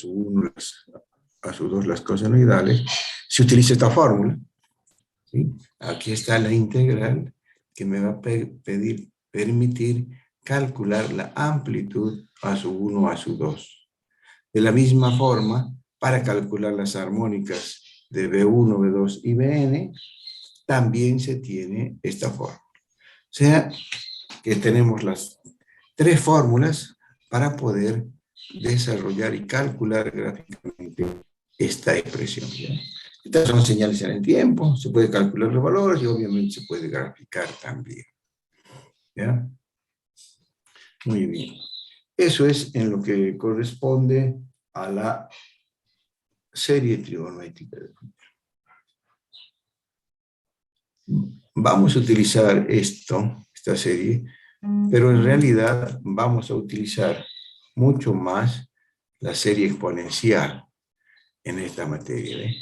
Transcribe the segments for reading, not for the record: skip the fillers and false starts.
su 1, a su 2 las cosenoidales, se utiliza esta fórmula. ¿Sí? Aquí está la integral que me va a permitir calcular la amplitud a su 1, a su 2. De la misma forma, para calcular las armónicas de B1, B2 y Bn, también se tiene esta fórmula. O sea, que tenemos las 3 fórmulas para poder desarrollar y calcular gráficamente esta expresión. ¿Ya? Estas son señales en el tiempo, se puede calcular los valores y obviamente se puede graficar también. ¿Ya? Muy bien. Eso es en lo que corresponde a la serie trigonométrica de Fourier. Vamos a utilizar esta serie, pero en realidad vamos a utilizar mucho más la serie exponencial en esta materia. ¿Ve?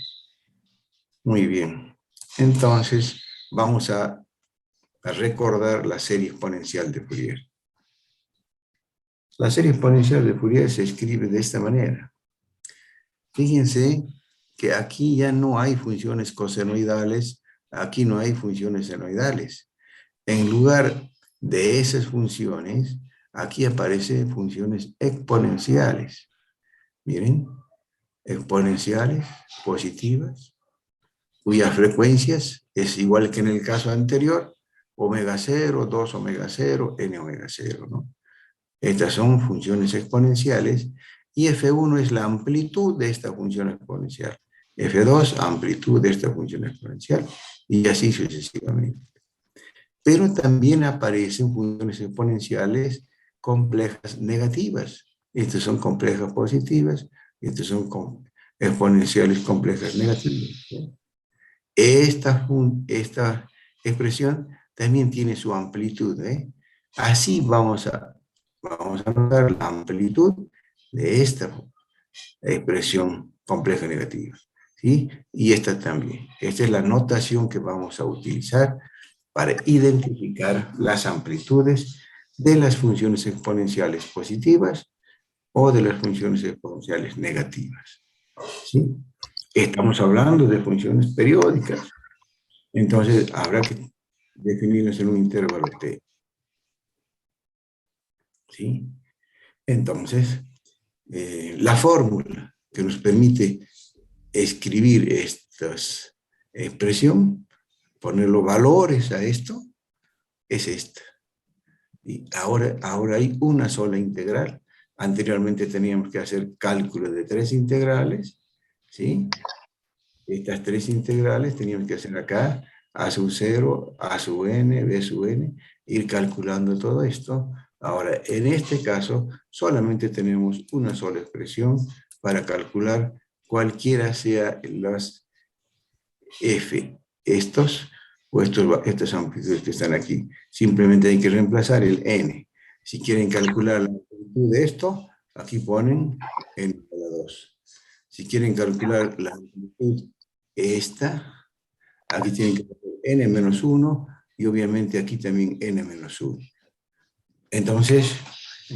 Muy bien. Entonces, vamos a recordar la serie exponencial de Fourier. La serie exponencial de Fourier se escribe de esta manera. Fíjense que aquí ya no hay funciones cosenoidales, aquí no hay funciones senoidales. En lugar de esas funciones, aquí aparecen funciones exponenciales. Miren, exponenciales positivas, cuyas frecuencias es igual que en el caso anterior, omega 0, 2 omega 0, n omega 0, ¿no? Estas son funciones exponenciales y F1 es la amplitud de esta función exponencial. F2, amplitud de esta función exponencial y así sucesivamente. Pero también aparecen funciones exponenciales complejas negativas. Estas son complejas positivas y estas son exponenciales complejas negativas. ¿Sí? Esta expresión también tiene su amplitud. Así vamos a notar la amplitud de esta expresión compleja negativa. ¿Sí? Y esta también. Esta es la notación que vamos a utilizar para identificar las amplitudes de las funciones exponenciales positivas o de las funciones exponenciales negativas. ¿Sí? Estamos hablando de funciones periódicas. Entonces, habrá que definirlas en un intervalo t. ¿Sí? Entonces, la fórmula que nos permite escribir esta expresión, ponerle valores a esto, es esta. Y ahora hay una sola integral. Anteriormente teníamos que hacer cálculo de 3 integrales, ¿sí? Estas 3 integrales teníamos que hacer acá, a sub 0, a sub n, b sub n, ir calculando todo esto. Ahora, en este caso, solamente tenemos una sola expresión para calcular cualquiera sea las f, estas amplitudes que están aquí. Simplemente hay que reemplazar el n. Si quieren calcular la amplitud de esto, aquí ponen n a la 2. Si quieren calcular la amplitud esta, aquí tienen que poner n menos 1 y obviamente aquí también n menos 1. Entonces,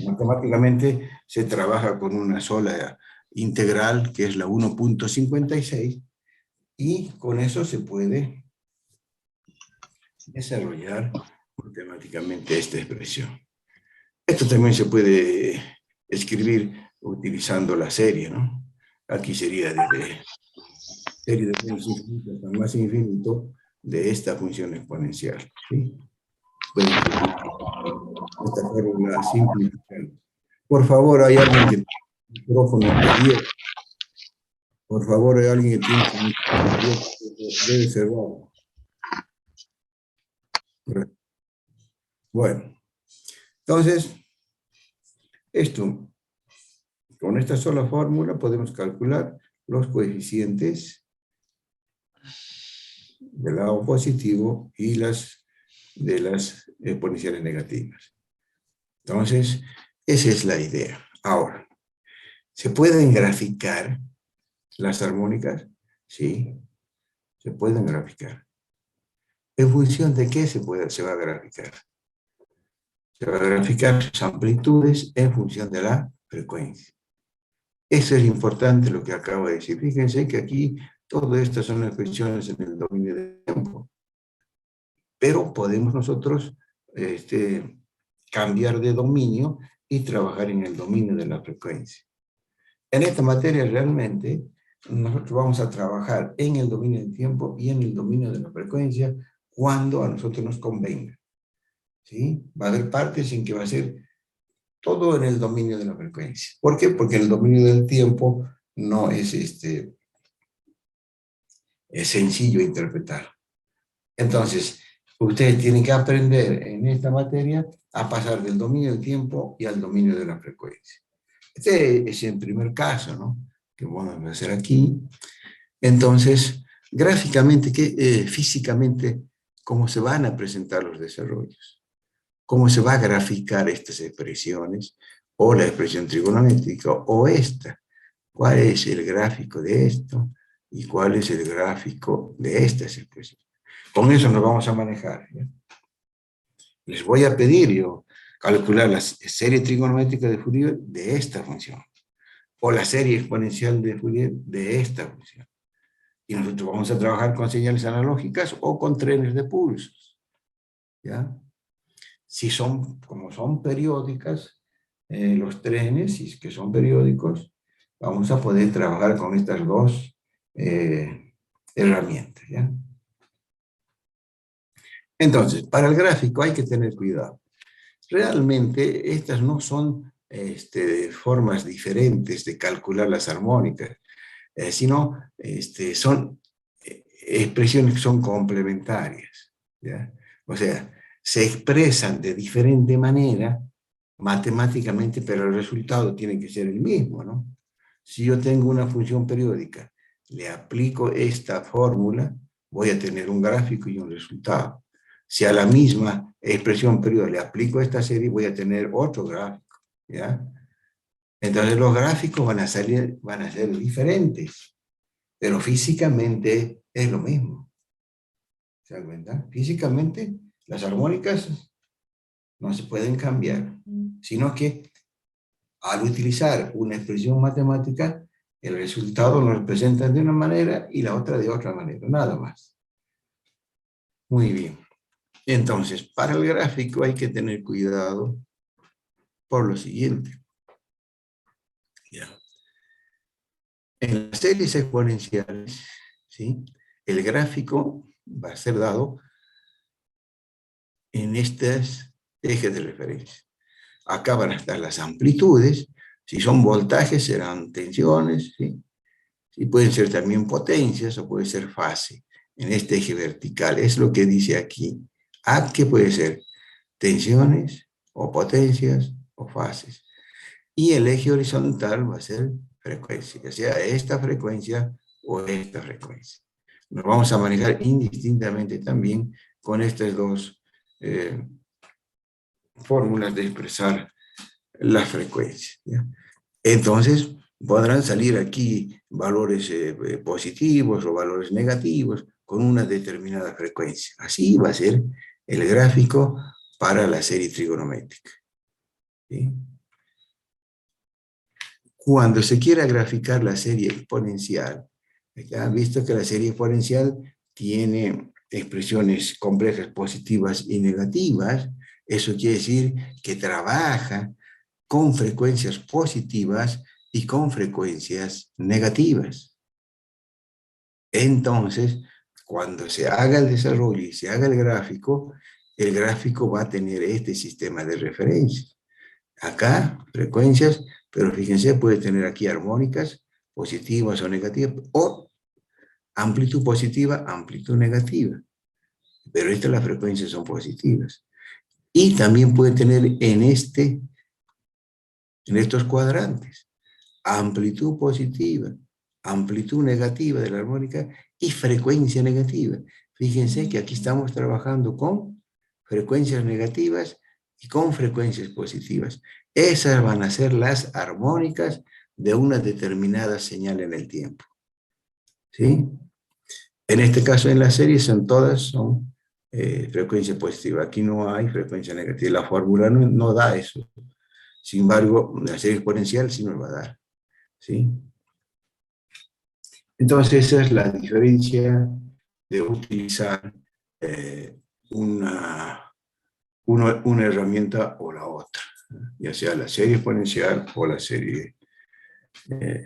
matemáticamente se trabaja con una sola integral que es la 1.56 y con eso se puede desarrollar matemáticamente esta expresión. Esto también se puede escribir utilizando la serie, ¿no? Aquí sería desde serie de menos infinito hasta más infinito de esta función exponencial. ¿Sí? Pueden escribir esta fórmula simplificada. Por favor, hay alguien que tiene el micrófono abierto. Por favor, hay alguien que tiene el micrófono abierto. Debe cerrarlo. Bueno, entonces, con esta sola fórmula podemos calcular los coeficientes del lado positivo y de las exponenciales negativas. Entonces, esa es la idea. Ahora, ¿se pueden graficar las armónicas? Sí, se pueden graficar. ¿En función de qué se va a graficar? Se va a graficar sus amplitudes en función de la frecuencia. Eso es importante lo que acabo de decir. Fíjense que aquí todo esto son expresiones en el dominio del tiempo, pero podemos nosotros cambiar de dominio y trabajar en el dominio de la frecuencia. En esta materia realmente nosotros vamos a trabajar en el dominio del tiempo y en el dominio de la frecuencia cuando a nosotros nos convenga. ¿Sí? Va a haber partes en que va a ser todo en el dominio de la frecuencia. ¿Por qué? Porque el dominio del tiempo no es, es sencillo de interpretar. Entonces, ustedes tienen que aprender en esta materia a pasar del dominio del tiempo y al dominio de la frecuencia. Este es el primer caso, ¿no?, que vamos a hacer aquí. Entonces, gráficamente, físicamente, ¿cómo se van a presentar los desarrollos? ¿Cómo se va a graficar estas expresiones? O la expresión trigonométrica, o esta. ¿Cuál es el gráfico de esto? ¿Y cuál es el gráfico de estas expresiones? Con eso nos vamos a manejar, ¿ya? Les voy a pedir yo calcular la serie trigonométrica de Fourier de esta función, o la serie exponencial de Fourier de esta función. Y nosotros vamos a trabajar con señales analógicas o con trenes de pulsos, ¿ya? Si son, como son periódicas, los trenes, si es que son periódicos, vamos a poder trabajar con estas dos herramientas, ¿ya? Entonces, para el gráfico hay que tener cuidado. Realmente estas no son formas diferentes de calcular las armónicas, sino son expresiones que son complementarias, ¿ya? O sea, se expresan de diferente manera matemáticamente, pero el resultado tiene que ser el mismo, ¿no? Si yo tengo una función periódica, le aplico esta fórmula, voy a tener un gráfico y un resultado. Si a la misma expresión periódica le aplico esta serie, voy a tener otro gráfico, ¿ya? Entonces los gráficos van a ser diferentes, pero físicamente es lo mismo. ¿Se dan cuenta? Físicamente las armónicas no se pueden cambiar, sino que al utilizar una expresión matemática, el resultado lo representan de una manera y la otra de otra manera, nada más. Muy bien. Entonces, para el gráfico hay que tener cuidado por lo siguiente. ¿Ya? En las series exponenciales, ¿sí?, el gráfico va a ser dado en estos ejes de referencia. Acá van a estar las amplitudes, si son voltajes serán tensiones, ¿sí? Y pueden ser también potencias o puede ser fase en este eje vertical. Es lo que dice aquí. ¿A qué puede ser? Tensiones o potencias o fases. Y el eje horizontal va a ser frecuencia, ya sea esta frecuencia o esta frecuencia. Nos vamos a manejar indistintamente también con estas dos fórmulas de expresar la frecuencia, ¿ya? Entonces, podrán salir aquí valores positivos o valores negativos con una determinada frecuencia. Así va a ser el gráfico para la serie trigonométrica, ¿sí? Cuando se quiera graficar la serie exponencial, ya han visto que la serie exponencial tiene expresiones complejas positivas y negativas. Eso quiere decir que trabaja con frecuencias positivas y con frecuencias negativas. Entonces, cuando se haga el desarrollo y se haga el gráfico va a tener este sistema de referencia. Acá, frecuencias, pero fíjense, puede tener aquí armónicas positivas o negativas, o amplitud positiva, amplitud negativa. Pero las frecuencias son positivas. Y también puede tener en estos cuadrantes, amplitud positiva, amplitud negativa de la armónica y frecuencia negativa. Fíjense que aquí estamos trabajando con frecuencias negativas y con frecuencias positivas. Esas van a ser las armónicas de una determinada señal en el tiempo, ¿sí? En este caso, en la serie son frecuencia positiva. Aquí no hay frecuencia negativa. La fórmula no da eso. Sin embargo, la serie exponencial sí nos va a dar. ¿sí? Entonces esa es la diferencia de utilizar una, una herramienta o la otra, ya sea la serie exponencial o la serie eh,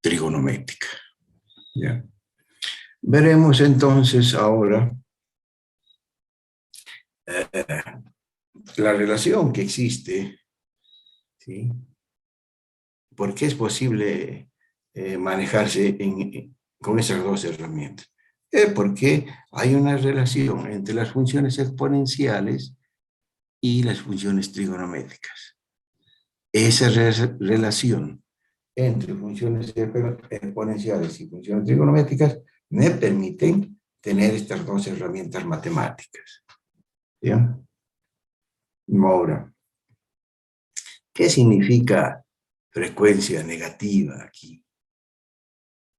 trigonométrica. ¿Ya? Veremos entonces ahora la relación que existe, ¿sí? ¿Por qué es posible manejarse con esas dos herramientas? Porque hay una relación entre las funciones exponenciales y las funciones trigonométricas. Esa relación entre funciones exponenciales y funciones trigonométricas me permiten tener estas dos herramientas matemáticas. ¿Bien? Ahora, ¿qué significa frecuencia negativa aquí?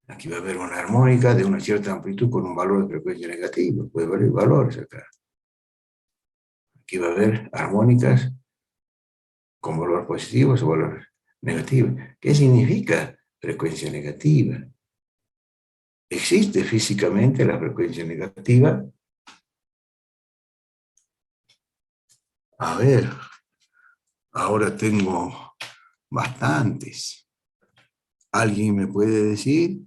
Aquí va a haber una armónica de una cierta amplitud con un valor de frecuencia negativa. Puede haber valores acá. Aquí va a haber armónicas con valores positivos o valores negativos. ¿Qué significa frecuencia negativa? ¿Existe físicamente la frecuencia negativa? A ver, ahora tengo bastantes. ¿Alguien me puede decir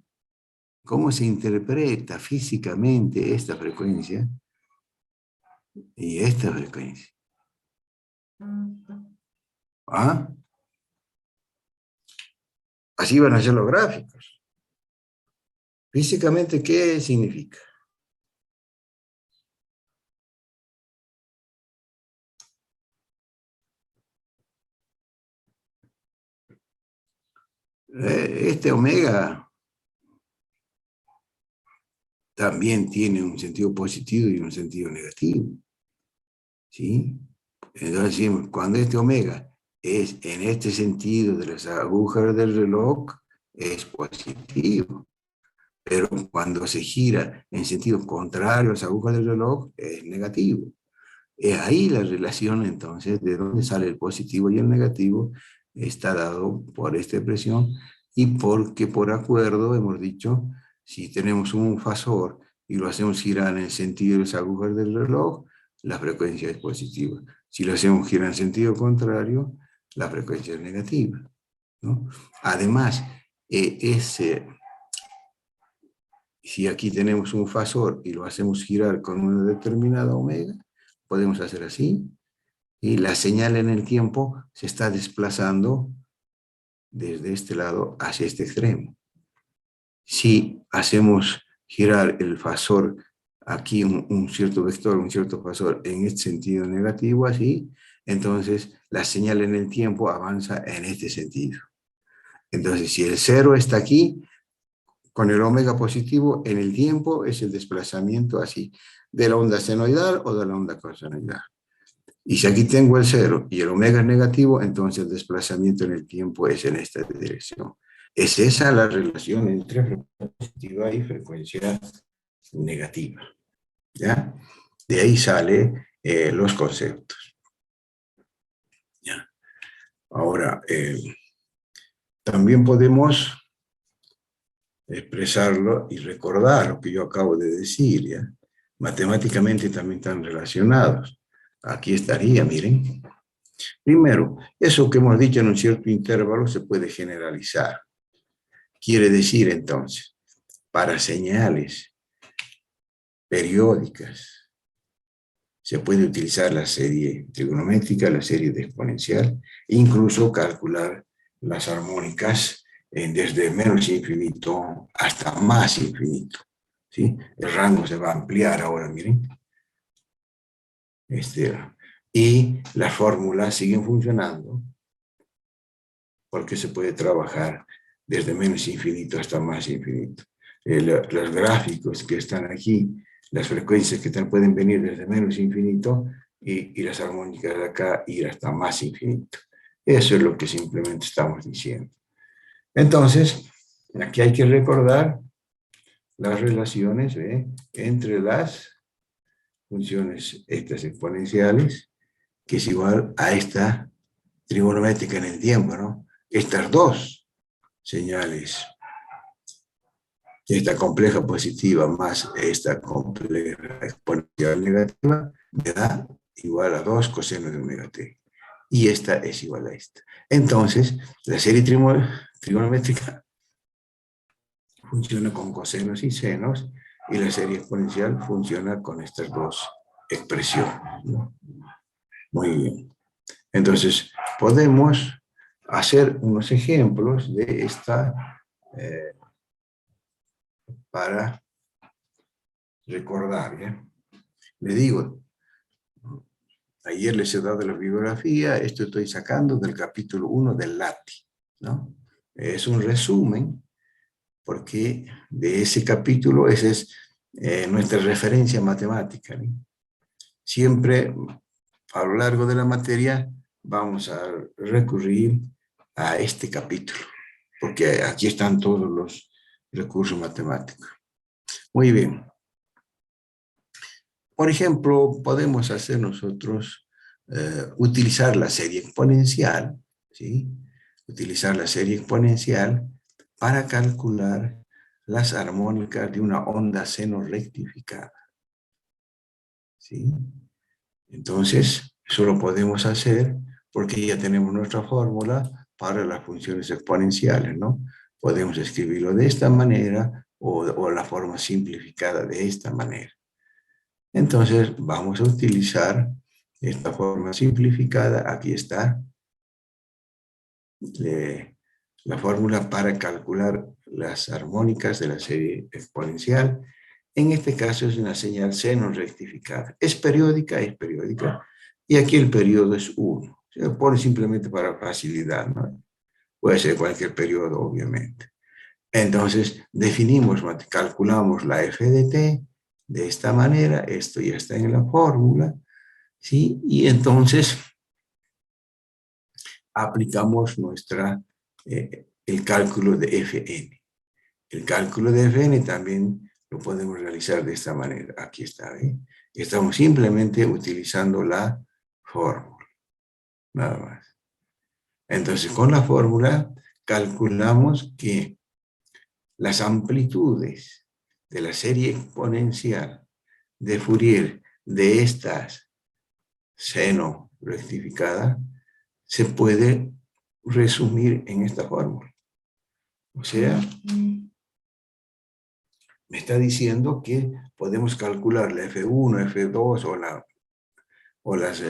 cómo se interpreta físicamente esta frecuencia y esta frecuencia? ¿Ah? Así van a ser los gráficos. Físicamente, ¿qué significa? Este omega también tiene un sentido positivo y un sentido negativo, ¿sí? Entonces decimos, cuando este omega es en este sentido de las agujas del reloj, es positivo. Pero cuando se gira en sentido contrario a las agujas del reloj, es negativo. Es ahí la relación, entonces, de dónde sale el positivo y el negativo, está dado por esta expresión y porque por acuerdo hemos dicho, si tenemos un fasor y lo hacemos girar en el sentido de las agujas del reloj, la frecuencia es positiva. Si lo hacemos girar en sentido contrario, la frecuencia es negativa, ¿no? Además, si aquí tenemos un fasor y lo hacemos girar con una determinada omega, podemos hacer así, y la señal en el tiempo se está desplazando desde este lado hacia este extremo. Si hacemos girar el fasor aquí un cierto vector, un cierto fasor en este sentido negativo, así, entonces la señal en el tiempo avanza en este sentido. Entonces, si el cero está aquí, con el omega positivo, en el tiempo es el desplazamiento así, de la onda senoidal o de la onda cosenoidal. Y si aquí tengo el cero y el omega es negativo, entonces el desplazamiento en el tiempo es en esta dirección. Es esa la relación entre frecuencia positiva y frecuencia negativa. ¿Ya? De ahí salen los conceptos. ¿Ya? Ahora, también podemos expresarlo y recordar lo que yo acabo de decir. ¿Ya? Matemáticamente también están relacionados. Aquí estaría, miren. Primero, eso que hemos dicho en un cierto intervalo se puede generalizar. Quiere decir entonces, para señales periódicas, se puede utilizar la serie trigonométrica, la serie de exponencial, e incluso calcular las armónicas desde menos infinito hasta más infinito. ¿Sí? El rango se va a ampliar ahora, miren. Y las fórmulas siguen funcionando porque se puede trabajar desde menos infinito hasta más infinito. Los gráficos que están aquí, las frecuencias que pueden venir desde menos infinito y las armónicas de acá ir hasta más infinito. Eso es lo que simplemente estamos diciendo. Entonces, aquí hay que recordar las relaciones entre las funciones estas exponenciales, que es igual a esta trigonométrica en el tiempo, ¿no? Estas dos señales, esta compleja positiva más esta compleja exponencial negativa, me da igual a 2 coseno de omega t. Y esta es igual a esta. Entonces, la serie trigonométrica funciona con cosenos y senos, y la serie exponencial funciona con estas dos expresiones, ¿no? Muy bien. Entonces, podemos hacer unos ejemplos de esta para recordar, ¿ya? Le digo, ayer les he dado la bibliografía, esto estoy sacando del capítulo 1 del LATI, ¿no? Es un resumen, porque de ese capítulo, esa es nuestra referencia matemática, ¿no? Siempre, a lo largo de la materia, vamos a recurrir a este capítulo, porque aquí están todos los recursos matemáticos. Muy bien. Por ejemplo, podemos hacer nosotros, utilizar la serie exponencial, ¿sí? Utilizar la serie exponencial para calcular las armónicas de una onda seno rectificada, ¿sí? Entonces, eso lo podemos hacer porque ya tenemos nuestra fórmula para las funciones exponenciales, ¿no? Podemos escribirlo de esta manera o la forma simplificada de esta manera. Entonces, vamos a utilizar esta forma simplificada. Aquí está la fórmula para calcular las armónicas de la serie exponencial. En este caso es una señal seno rectificada. Es periódica. Y aquí el periodo es 1. Se lo pone simplemente para facilidad, ¿no? Puede ser cualquier periodo, obviamente. Entonces, definimos, calculamos la f de t de esta manera. Esto ya está en la fórmula, ¿sí? Y entonces aplicamos el cálculo de Fn. El cálculo de Fn también lo podemos realizar de esta manera. Aquí está, ¿eh? Estamos simplemente utilizando la fórmula, nada más. Entonces, con la fórmula calculamos que las amplitudes de la serie exponencial de Fourier de estas seno rectificada se puede resumir en esta fórmula. O sea, me está diciendo que podemos calcular la F1, F2 o los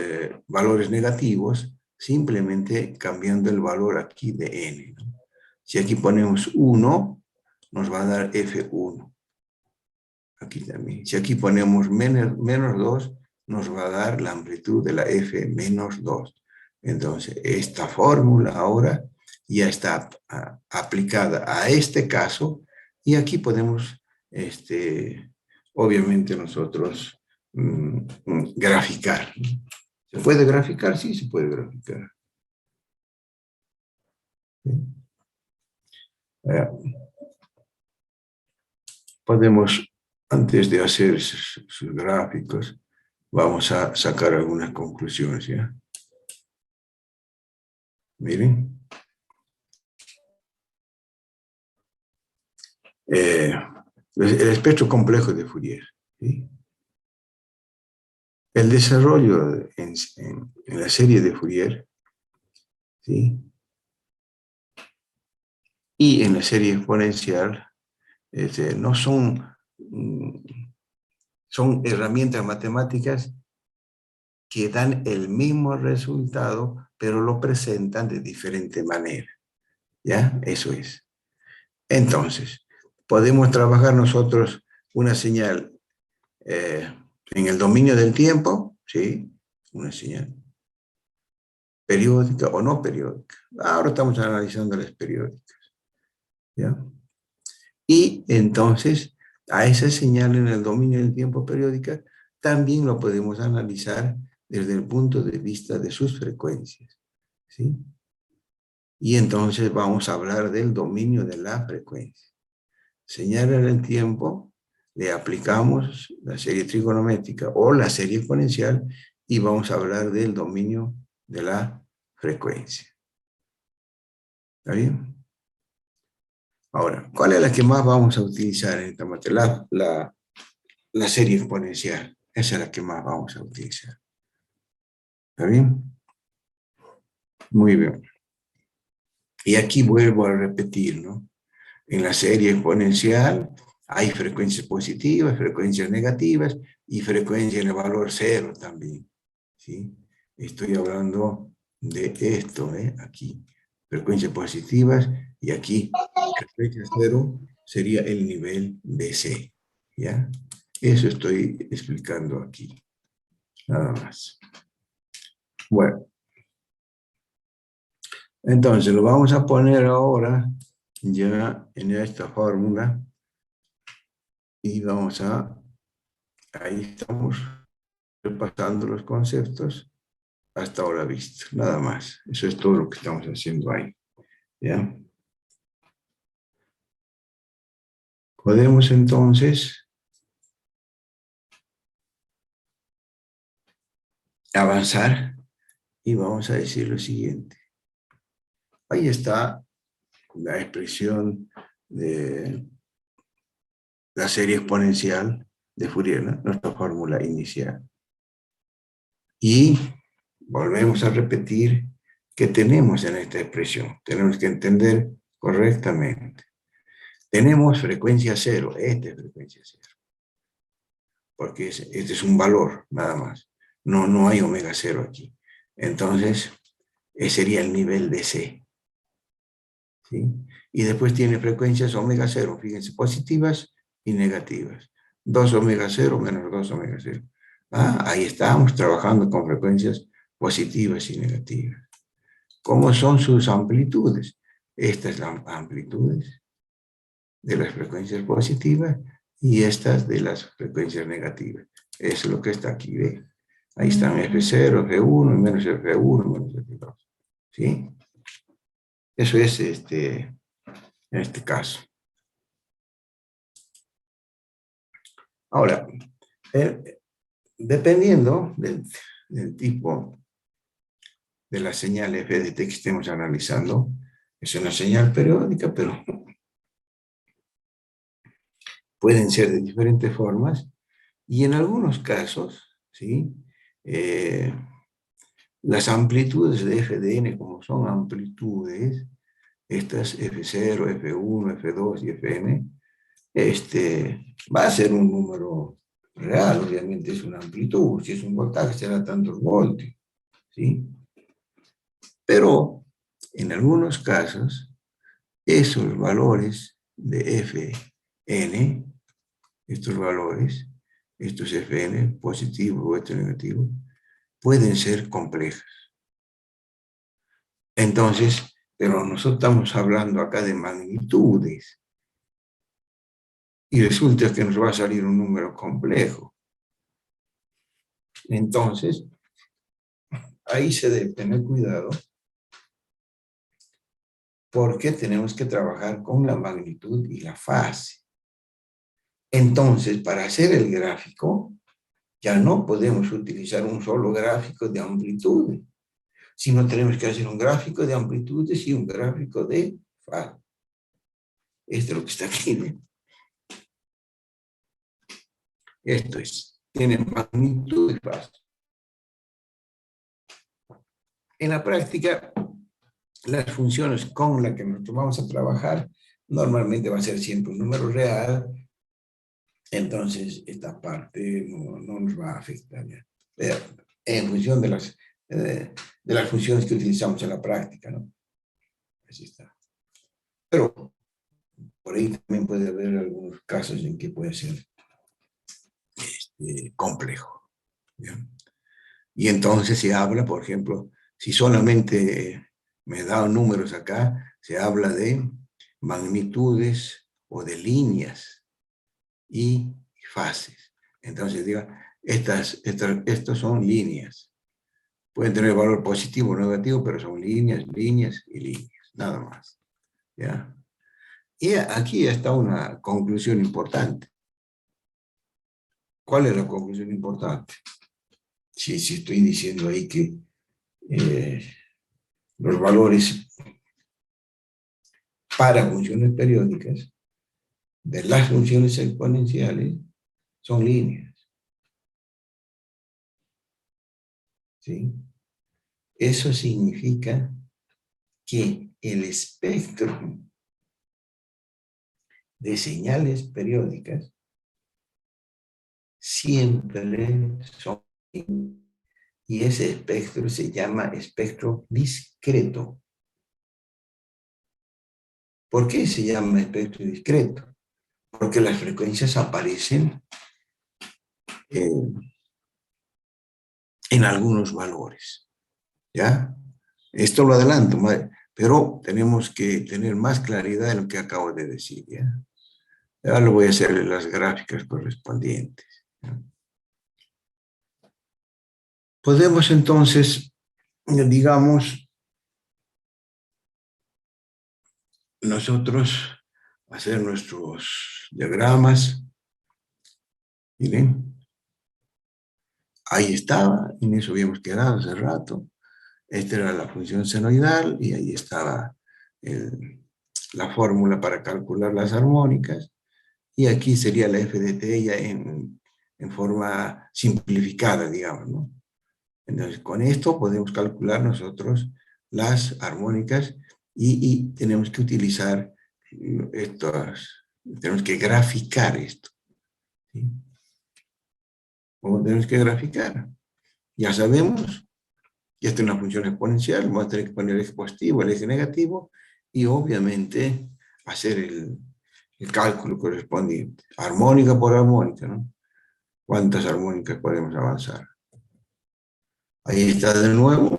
valores negativos simplemente cambiando el valor aquí de n, ¿no? Si aquí ponemos 1, nos va a dar F1. Aquí también. Si aquí ponemos menos 2, nos va a dar la amplitud de la F menos 2. Entonces, esta fórmula ahora ya está aplicada a este caso, y aquí podemos, obviamente nosotros, graficar. ¿Se puede graficar? Sí, se puede graficar. ¿Sí? Podemos, antes de hacer sus gráficos, vamos a sacar algunas conclusiones, ¿ya? Miren. El espectro complejo de Fourier, ¿sí? El desarrollo en la serie de Fourier, ¿sí? Y en la serie exponencial, no son, son herramientas matemáticas que dan el mismo resultado, pero lo presentan de diferente manera, ¿ya? Eso es. Entonces, podemos trabajar nosotros una señal en el dominio del tiempo, ¿sí? Una señal periódica o no periódica. Ahora estamos analizando las periódicas, ¿ya? Y entonces, a esa señal en el dominio del tiempo periódica, también lo podemos analizar desde el punto de vista de sus frecuencias, ¿sí? Y entonces vamos a hablar del dominio de la frecuencia. Señal en el tiempo, le aplicamos la serie trigonométrica o la serie exponencial y vamos a hablar del dominio de la frecuencia. ¿Está bien? Ahora, ¿cuál es la que más vamos a utilizar en esta materia? La serie exponencial. Esa es la que más vamos a utilizar. ¿Está bien? Muy bien. Y aquí vuelvo a repetir, ¿no? En la serie exponencial hay frecuencias positivas, frecuencias negativas y frecuencia en el valor cero también. ¿Sí? Estoy hablando de esto, aquí. Frecuencias positivas y aquí frecuencia cero sería el nivel de C. ¿Ya? Eso estoy explicando aquí. Nada más. Bueno, entonces lo vamos a poner ahora ya en esta fórmula y vamos a, ahí estamos repasando los conceptos hasta ahora visto, nada más. Eso es todo lo que estamos haciendo ahí. ¿Ya? Podemos entonces avanzar y vamos a decir lo siguiente. Ahí está la expresión de la serie exponencial de Fourier, ¿no? Nuestra fórmula inicial. Y volvemos a repetir que tenemos en esta expresión. Tenemos que entender correctamente. Tenemos frecuencia cero, esta es frecuencia cero, porque este es un valor, nada más. No hay omega cero aquí. Entonces, ese sería el nivel de C. ¿Sí? Y después tiene frecuencias omega cero, fíjense, positivas y negativas. 2 omega cero menos 2 omega cero. Ahí estamos trabajando con frecuencias positivas y negativas. ¿Cómo son sus amplitudes? Estas son las amplitudes de las frecuencias positivas y estas de las frecuencias negativas. Eso es lo que está aquí, ¿ve? Ahí están F0, F1, menos F1, menos F2. ¿Sí? Eso es en este caso. Ahora, dependiendo del tipo de la señal FDT que estemos analizando, es una señal periódica, pero pueden ser de diferentes formas, y en algunos casos, ¿sí? Las amplitudes de FDN, como son amplitudes, estas F0, F1, F2 y Fn, va a ser un número real, obviamente es una amplitud, si es un voltaje será tantos voltios, ¿sí? Pero en algunos casos, esos valores de Fn, estos valores, estos Fn, positivos o estos negativos, pueden ser complejas. Entonces, pero nosotros estamos hablando acá de magnitudes, y resulta que nos va a salir un número complejo. Entonces, ahí se debe tener cuidado, porque tenemos que trabajar con la magnitud y la fase. Entonces, para hacer el gráfico, ya no podemos utilizar un solo gráfico de amplitudes, sino tenemos que hacer un gráfico de amplitudes y un gráfico de fase. Esto es lo que está aquí, ¿no? Esto es, tiene magnitud y fase. En la práctica, las funciones con las que nosotros vamos a trabajar normalmente va a ser siempre un número real, entonces esta parte no nos va a afectar ya. En función de las funciones que utilizamos en la práctica, ¿no? Así está. Pero por ahí también puede haber algunos casos en que puede ser complejo, ¿ya? Y entonces se habla, por ejemplo, si solamente me dan números acá, se habla de magnitudes o de líneas y fases. Entonces, diga, estos son líneas. Pueden tener valor positivo o negativo, pero son líneas, líneas y líneas, nada más. ¿Ya? Y aquí está una conclusión importante. ¿Cuál es la conclusión importante? Si estoy diciendo ahí que los valores para funciones periódicas de las funciones exponenciales son líneas. ¿Sí? Eso significa que el espectro de señales periódicas siempre son, y ese espectro se llama espectro discreto. ¿Por qué se llama espectro discreto? Porque las frecuencias aparecen en algunos valores, ¿ya? Esto lo adelanto, pero tenemos que tener más claridad en lo que acabo de decir, ¿ya? Ahora lo voy a hacer en las gráficas correspondientes, ¿ya? Podemos entonces, digamos, nosotros hacer nuestros diagramas. Miren, ahí estaba, en eso habíamos quedado hace rato. Esta era la función senoidal y ahí estaba la fórmula para calcular las armónicas. Y aquí sería la f de t ya en forma simplificada, digamos, ¿no? Entonces, con esto podemos calcular nosotros las armónicas y tenemos que utilizar tenemos que graficar esto, ¿sí? ¿Cómo tenemos que graficar? Ya sabemos, ya está una función exponencial, vamos a tener que poner el eje positivo, el eje negativo, y obviamente hacer el cálculo correspondiente, armónica por armónica, ¿no? ¿Cuántas armónicas podemos avanzar? Ahí está de nuevo,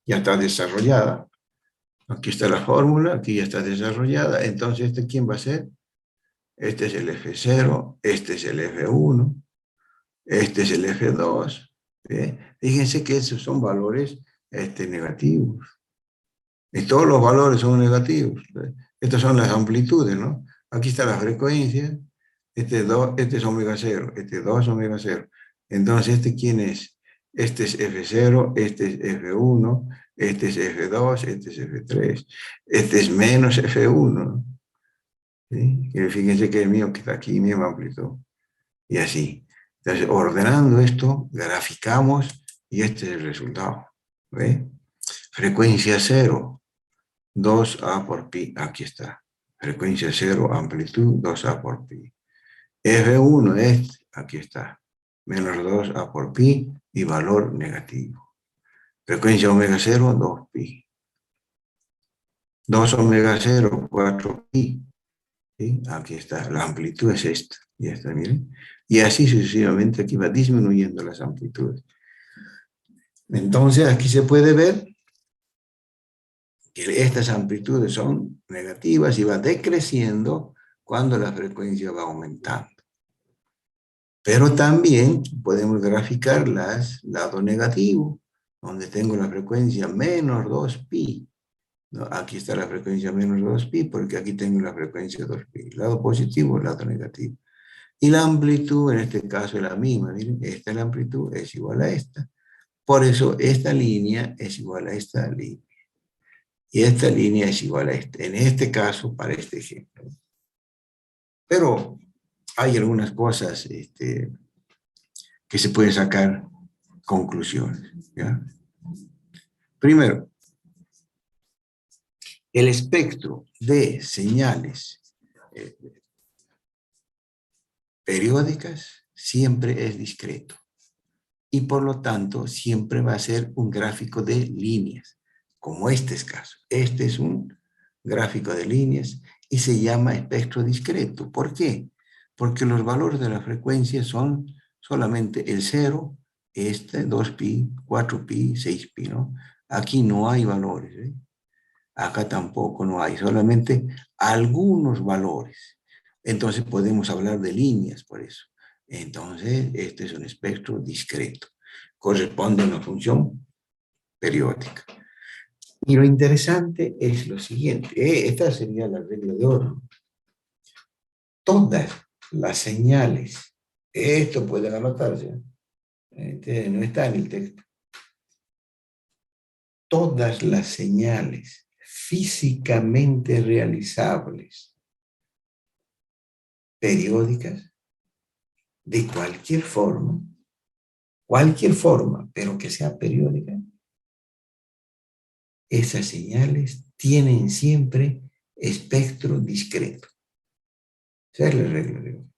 ya está desarrollada. Aquí está la fórmula, aquí ya está desarrollada. Entonces, ¿este quién va a ser? Este es el F0, este es el F1, este es el F2. ¿Sí? Fíjense que esos son valores negativos. Y todos los valores son negativos. Estas son las amplitudes, ¿no? Aquí está la frecuencia. Este es omega 0, este 2 omega 0. Entonces, ¿este quién es? Este es F0, este es F1, este es F2, este es F3. Este es menos F1. ¿Sí? Y fíjense que el mío que está aquí, misma amplitud. Y así. Entonces, ordenando esto, graficamos y este es el resultado. ¿Ve? Frecuencia 0, 2A por pi. Aquí está. Frecuencia 0, amplitud 2A por pi. F1 es, aquí está, menos 2A por pi y valor negativo. Frecuencia omega 0, 2 pi. 2 omega 0, 4 pi. ¿Sí? Aquí está, la amplitud es esta. Ya está, miren. Y así sucesivamente aquí va disminuyendo las amplitudes. Entonces aquí se puede ver que estas amplitudes son negativas y va decreciendo cuando la frecuencia va aumentando. Pero también podemos graficar lado negativo, donde tengo la frecuencia menos 2pi. ¿No? Aquí está la frecuencia menos 2pi, porque aquí tengo la frecuencia 2pi. Lado positivo, lado negativo. Y la amplitud en este caso es la misma. Miren, esta es la amplitud, es igual a esta. Por eso esta línea es igual a esta línea. Y esta línea es igual a esta. En este caso, para este ejemplo. Pero hay algunas cosas que se pueden sacar conclusiones, ¿ya? Primero, el espectro de señales periódicas siempre es discreto y por lo tanto siempre va a ser un gráfico de líneas, como este es caso. Este es un gráfico de líneas y se llama espectro discreto. ¿Por qué? Porque los valores de la frecuencia son solamente el 0, 2pi, 4pi, 6pi, ¿no? Aquí no hay valores, ¿eh? Acá tampoco no hay, solamente algunos valores. Entonces podemos hablar de líneas por eso. Entonces, este es un espectro discreto. Corresponde a una función periódica. Y lo interesante es lo siguiente. Esta sería la regla de oro. Todas las señales, esto puede anotarse, no está en el texto. Todas las señales físicamente realizables, periódicas, de cualquier forma, pero que sea periódica, esas señales tienen siempre espectro discreto. Esa es la regla de oro.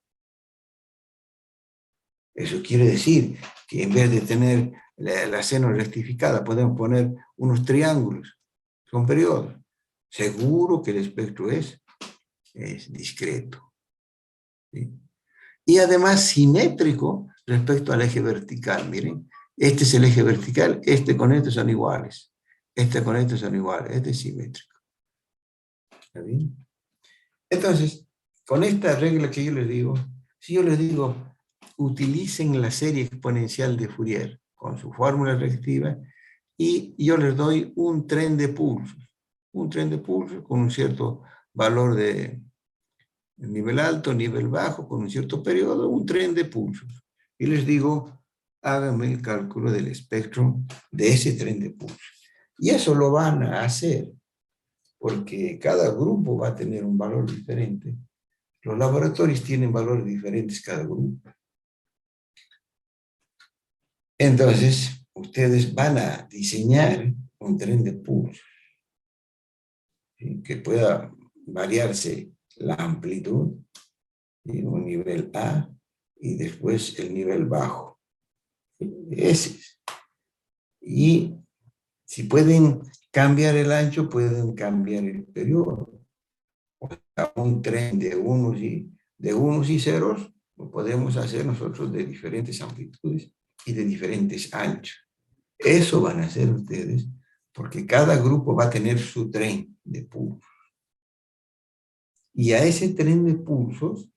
Eso quiere decir que en vez de tener la seno rectificada, podemos poner unos triángulos, son periodos. Seguro que el espectro es discreto, ¿sí? Y además simétrico respecto al eje vertical. Miren, este es el eje vertical, este con este son iguales, este con este son iguales, este es simétrico. ¿Está bien? Entonces, con esta regla que yo les digo, si yo les digo, utilicen la serie exponencial de Fourier con su fórmula reactiva y yo les doy un tren de pulsos con un cierto valor de nivel alto, nivel bajo, con un cierto periodo, un tren de pulsos. Y les digo, háganme el cálculo del espectro de ese tren de pulsos. Y eso lo van a hacer porque cada grupo va a tener un valor diferente. Los laboratorios tienen valores diferentes cada grupo. Entonces, ustedes van a diseñar un tren de pulsos, ¿sí? Que pueda variarse la amplitud, ¿sí? Un nivel A y después el nivel bajo. Ese es. Y si pueden cambiar el ancho, pueden cambiar el periodo. O sea, un tren de unos y ceros lo podemos hacer nosotros de diferentes amplitudes y de diferentes anchos. Eso van a hacer ustedes porque cada grupo va a tener su tren de pulsos. Y a ese tren de pulsos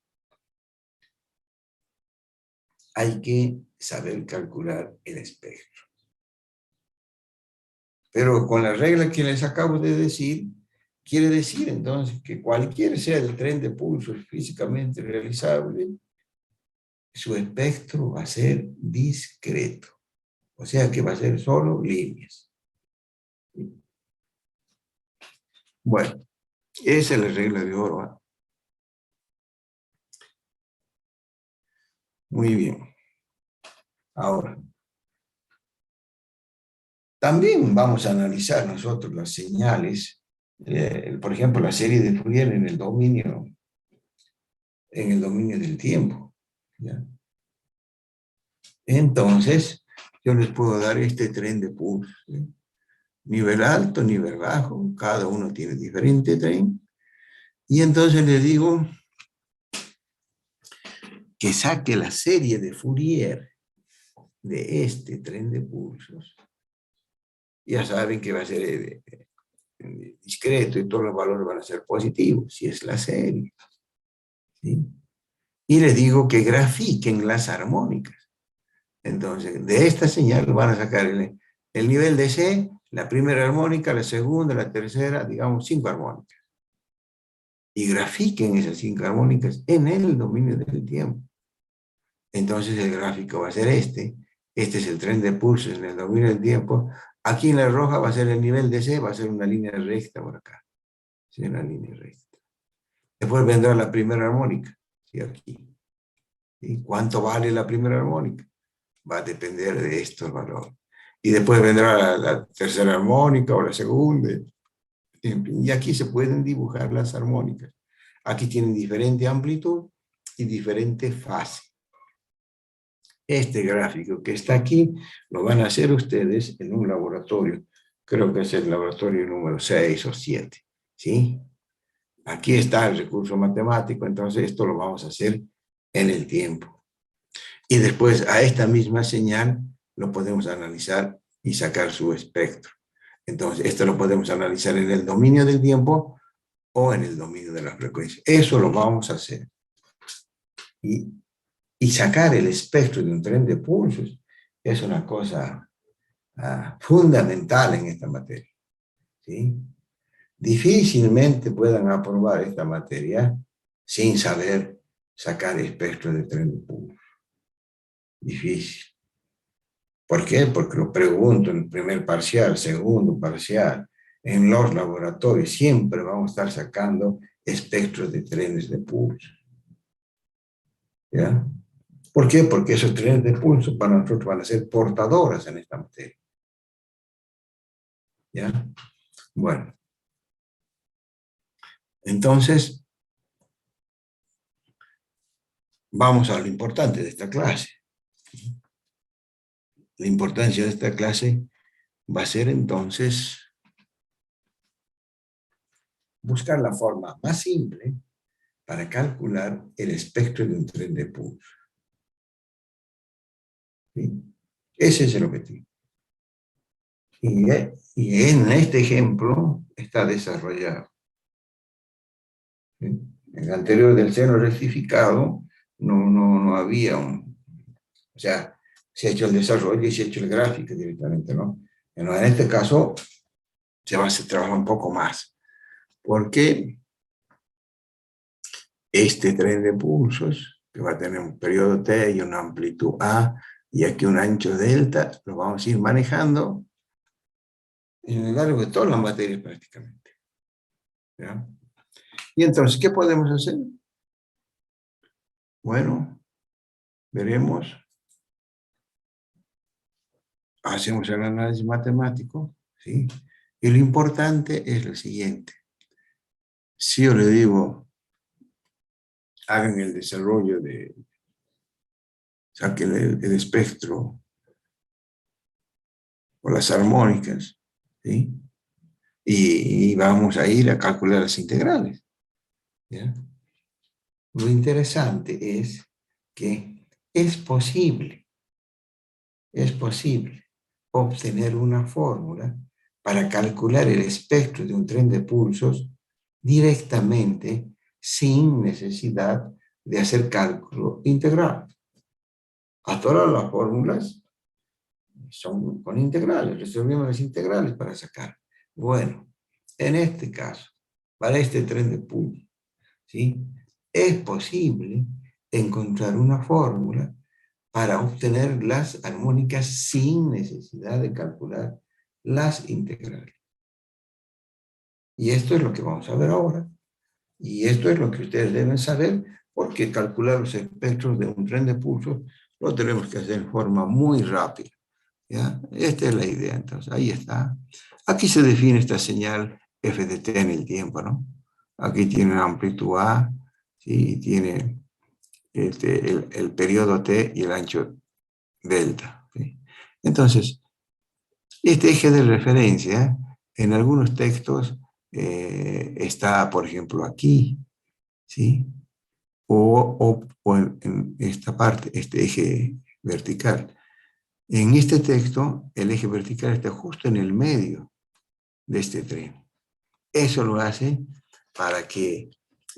hay que saber calcular el espectro. Pero con la regla que les acabo de decir, quiere decir entonces que cualquier sea el tren de pulsos físicamente realizable, su espectro va a ser discreto. O sea que va a ser solo líneas. Bueno, esa es la regla de oro, ¿eh? Muy bien. Ahora, también vamos a analizar nosotros las señales, por ejemplo, la serie de Fourier en el dominio del tiempo, ¿ya? Entonces, yo les puedo dar este tren de pulsos, ¿sí? Nivel alto, nivel bajo, cada uno tiene diferente tren. Y entonces les digo que saque la serie de Fourier de este tren de pulsos. Ya saben que va a ser discreto y todos los valores van a ser positivos, si es la serie, ¿sí? Y les digo que grafiquen las armónicas. Entonces, de esta señal van a sacar el nivel de C, la primera armónica, la segunda, la tercera, digamos 5 armónicas. Y grafiquen esas 5 armónicas en el dominio del tiempo. Entonces el gráfico va a ser este. Este es el tren de pulsos en el dominio del tiempo. Aquí en la roja va a ser el nivel de C, va a ser una línea recta por acá. Sí, una línea recta. Después vendrá la primera armónica. ¿Sí? Aquí. ¿Y cuánto vale la primera armónica? Va a depender de estos valores. Y después vendrá la tercera armónica o la segunda. Y aquí se pueden dibujar las armónicas. Aquí tienen diferente amplitud y diferente fase. Este gráfico que está aquí lo van a hacer ustedes en un laboratorio. Creo que es el laboratorio número 6 o 7. ¿Sí? Aquí está el recurso matemático, entonces esto lo vamos a hacer en el tiempo. Y después a esta misma señal lo podemos analizar y sacar su espectro. Entonces esto lo podemos analizar en el dominio del tiempo o en el dominio de la frecuencia. Eso lo vamos a hacer. Y sacar el espectro de un tren de pulsos es una cosa fundamental en esta materia, ¿sí? Difícilmente puedan aprobar esta materia sin saber sacar el espectro de tren de pulsos. Difícil. ¿Por qué? Porque lo pregunto en el primer parcial, segundo parcial, en los laboratorios siempre vamos a estar sacando espectros de trenes de pulso. ¿Ya? ¿Por qué? Porque esos trenes de pulso para nosotros van a ser portadoras en esta materia. ¿Ya? Bueno, entonces vamos a lo importante de esta clase. La importancia de esta clase va a ser entonces buscar la forma más simple para calcular el espectro de un tren de pulso. ¿Sí? Ese es el objetivo. Y en este ejemplo está desarrollado. ¿Sí? En el anterior del seno rectificado no había un... O sea, se ha hecho el desarrollo y se ha hecho el gráfico directamente, ¿no? Pero en este caso se trabaja un poco más. Porque este tren de pulsos, que va a tener un periodo T y una amplitud A, y aquí un ancho delta, lo vamos a ir manejando en el largo de todas las materias prácticamente. ¿Ya? Y entonces, ¿qué podemos hacer? Bueno, veremos. Hacemos el análisis matemático, ¿sí? Y lo importante es lo siguiente. Si yo le digo, hagan el desarrollo de, saquen el espectro o las armónicas, ¿sí? Y vamos a ir a calcular las integrales. ¿Ya? Lo interesante es que es posible obtener una fórmula para calcular el espectro de un tren de pulsos directamente sin necesidad de hacer cálculo integral. Hasta ahora las fórmulas son con integrales, resolvemos las integrales para sacar. Bueno, en este caso, para este tren de pulsos, ¿sí? Es posible encontrar una fórmula para obtener las armónicas sin necesidad de calcular las integrales. Y esto es lo que vamos a ver ahora. Y esto es lo que ustedes deben saber, porque calcular los espectros de un tren de pulsos lo tenemos que hacer en forma muy rápida. ¿Ya? Esta es la idea, entonces, ahí está. Aquí se define esta señal f de t en el tiempo, ¿no? Aquí tiene una amplitud A, ¿sí? Y tiene el periodo t y el ancho delta. ¿Sí? Entonces, este eje de referencia, en algunos textos, está, por ejemplo, aquí, ¿sí? O en esta parte, este eje vertical. En este texto, el eje vertical está justo en el medio de este tren. Eso lo hace para que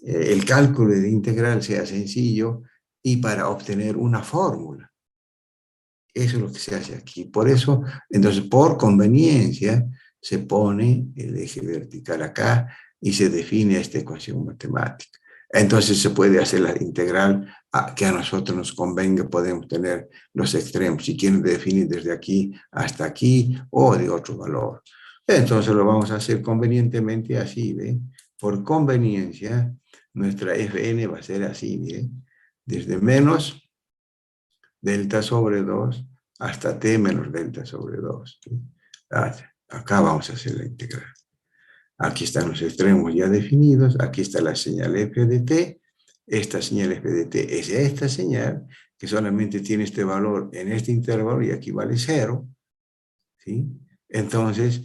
el cálculo de integral sea sencillo y para obtener una fórmula. Eso es lo que se hace aquí. Por eso, entonces, por conveniencia, se pone el eje vertical acá y se define esta ecuación matemática. Entonces se puede hacer la integral que a nosotros nos convenga, podemos tener los extremos, si quieren definir desde aquí hasta aquí o de otro valor. Entonces lo vamos a hacer convenientemente así, ¿ve? Por conveniencia, nuestra Fn va a ser así, ¿ve? Desde menos delta sobre 2 hasta t menos delta sobre 2. Acá vamos a hacer la integral. Aquí están los extremos ya definidos, aquí está la señal f de t, esta señal f de t es esta señal, que solamente tiene este valor en este intervalo y aquí vale 0, ¿sí? Entonces,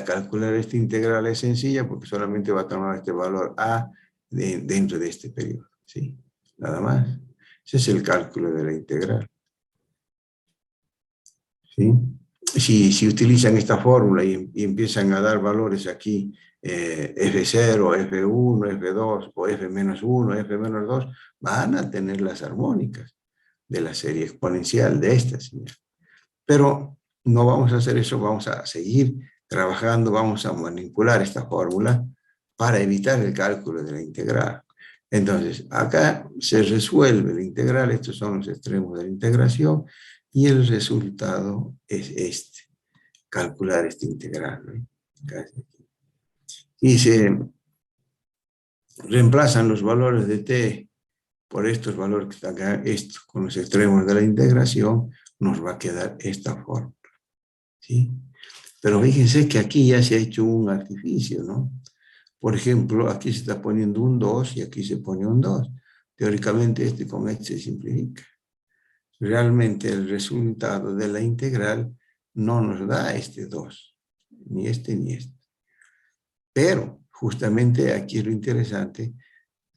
calcular esta integral es sencilla porque solamente va a tomar este valor a dentro de este periodo, ¿sí? Nada más. Ese es el cálculo de la integral. ¿Sí? Si utilizan esta fórmula y empiezan a dar valores aquí, F0, F1, F2 o F-1, F-2, van a tener las armónicas de la serie exponencial de esta señal. Pero no vamos a hacer eso, vamos a seguir trabajando, vamos a manipular esta fórmula para evitar el cálculo de la integral. Entonces, acá se resuelve la integral, estos son los extremos de la integración, y el resultado es este, calcular esta integral, ¿no? y se reemplazan los valores de t por estos valores que están acá, esto, con los extremos de la integración, nos va a quedar esta forma, ¿sí? Pero fíjense que aquí ya se ha hecho un artificio, ¿no? Por ejemplo, aquí se está poniendo un 2 y aquí se pone un 2. Teóricamente este con este se simplifica. Realmente el resultado de la integral no nos da este 2, ni este ni este. Pero justamente aquí es lo interesante,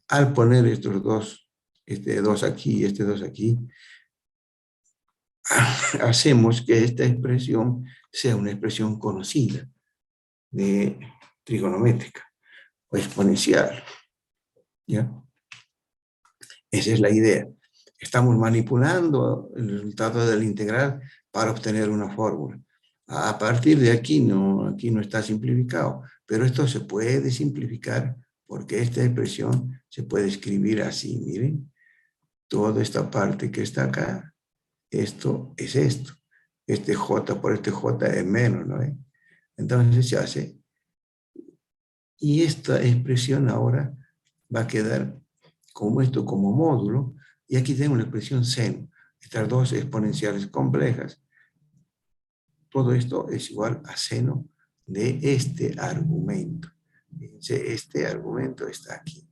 al poner estos dos, este 2 aquí y este 2 aquí, hacemos que esta expresión sea una expresión conocida de trigonométrica o exponencial, ¿ya? Esa es la idea. Estamos manipulando el resultado de la integral para obtener una fórmula. A partir de aquí no está simplificado, pero esto se puede simplificar porque esta expresión se puede escribir así, miren. Toda esta parte que está acá, esto es esto. Este J por este J es menos, ¿no? Entonces se hace. Y esta expresión ahora va a quedar como esto, como módulo, y aquí tengo la expresión seno, estas dos exponenciales complejas. Todo esto es igual a seno de este argumento. Fíjense, este argumento está aquí.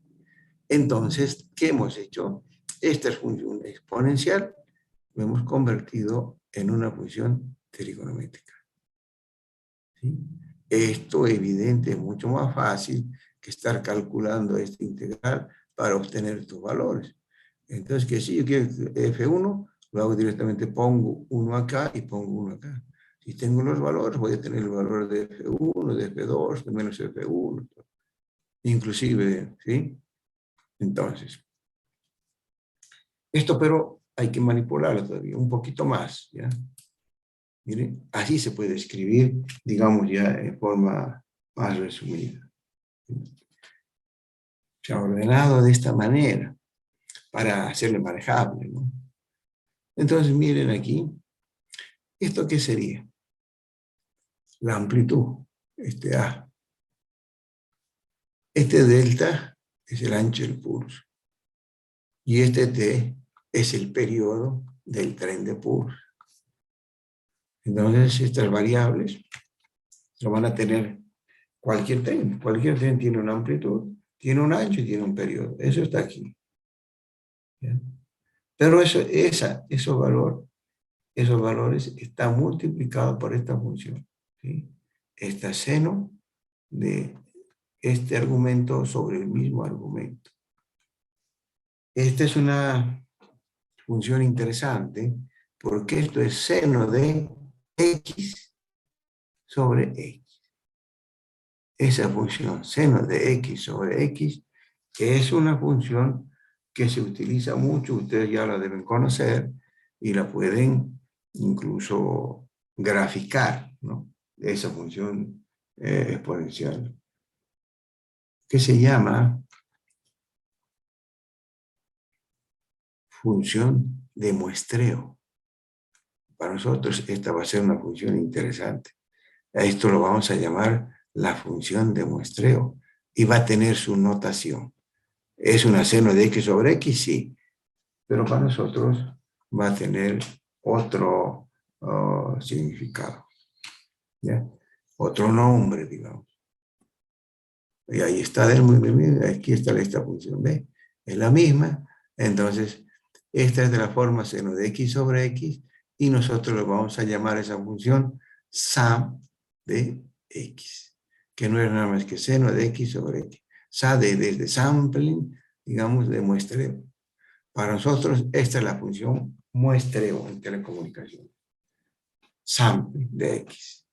Entonces, ¿qué hemos hecho? Esta función exponencial lo hemos convertido en una función trigonométrica, ¿sí? Esto, evidente, es mucho más fácil que estar calculando esta integral para obtener estos valores. Entonces, que si yo quiero F1, lo hago directamente, pongo 1 acá y pongo 1 acá. Si tengo los valores, voy a tener el valor de F1, de F2, de menos F1, inclusive, ¿sí? Entonces, esto pero hay que manipularlo todavía un poquito más, ¿ya? Miren, así se puede escribir, digamos ya en forma más resumida. Se ha ordenado de esta manera para hacerlo manejable, ¿no? Entonces, miren aquí, ¿esto qué sería? La amplitud, este A. Este delta es el ancho del pulso. Y este T es el periodo del tren de pulso. Entonces, estas variables lo van a tener cualquier tren. Cualquier tren tiene una amplitud, tiene un ancho y tiene un periodo. Eso está aquí, ¿ya? Pero esos valores están multiplicados por esta función, ¿sí? Esta seno de este argumento sobre el mismo argumento. Esta es una función interesante porque esto es seno de x sobre x. Esa función, seno de x sobre x, que es una función que se utiliza mucho, ustedes ya la deben conocer y la pueden incluso graficar, ¿no? Esa función exponencial, que se llama función de muestreo. Para nosotros esta va a ser una función interesante. A esto lo vamos a llamar la función de muestreo y va a tener su notación. ¿Es una seno de x sobre x? Sí, pero para nosotros va a tener otro significado, ¿ya? Otro nombre, digamos. Y ahí está, aquí está esta función B. Es la misma, entonces esta es de la forma seno de x sobre x y nosotros lo vamos a llamar esa función SAM de x, que no es nada más que seno de x sobre x. SA desde sampling, digamos, de muestreo. Para nosotros esta es la función muestreo en telecomunicación. Sampling de x.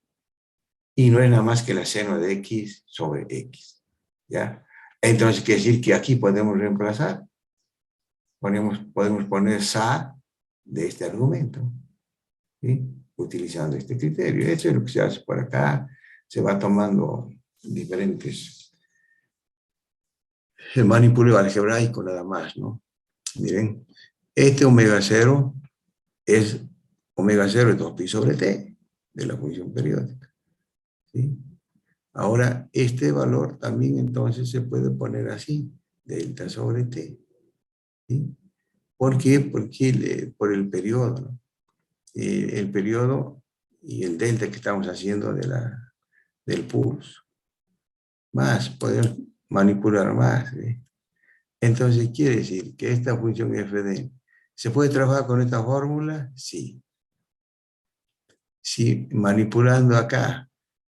Y no es nada más que la seno de x sobre x, ¿ya? Entonces quiere decir que aquí podemos reemplazar. Podemos poner SA de este argumento, ¿sí? Utilizando este criterio. Eso es lo que se hace por acá. Se va tomando diferentes manipuleo algebraico nada más, ¿no? Miren, este omega 0 es omega 0 es 2pi sobre t de la función periódica, ¿sí? Ahora, este valor también entonces se puede poner así, delta sobre t. ¿Sí? ¿Por qué? Porque por el periodo, ¿no? El periodo y el delta que estamos haciendo del pulso. Más, podemos manipular más. ¿Sí? Entonces quiere decir que esta función f de n, ¿se puede trabajar con esta fórmula? Sí. Si manipulando acá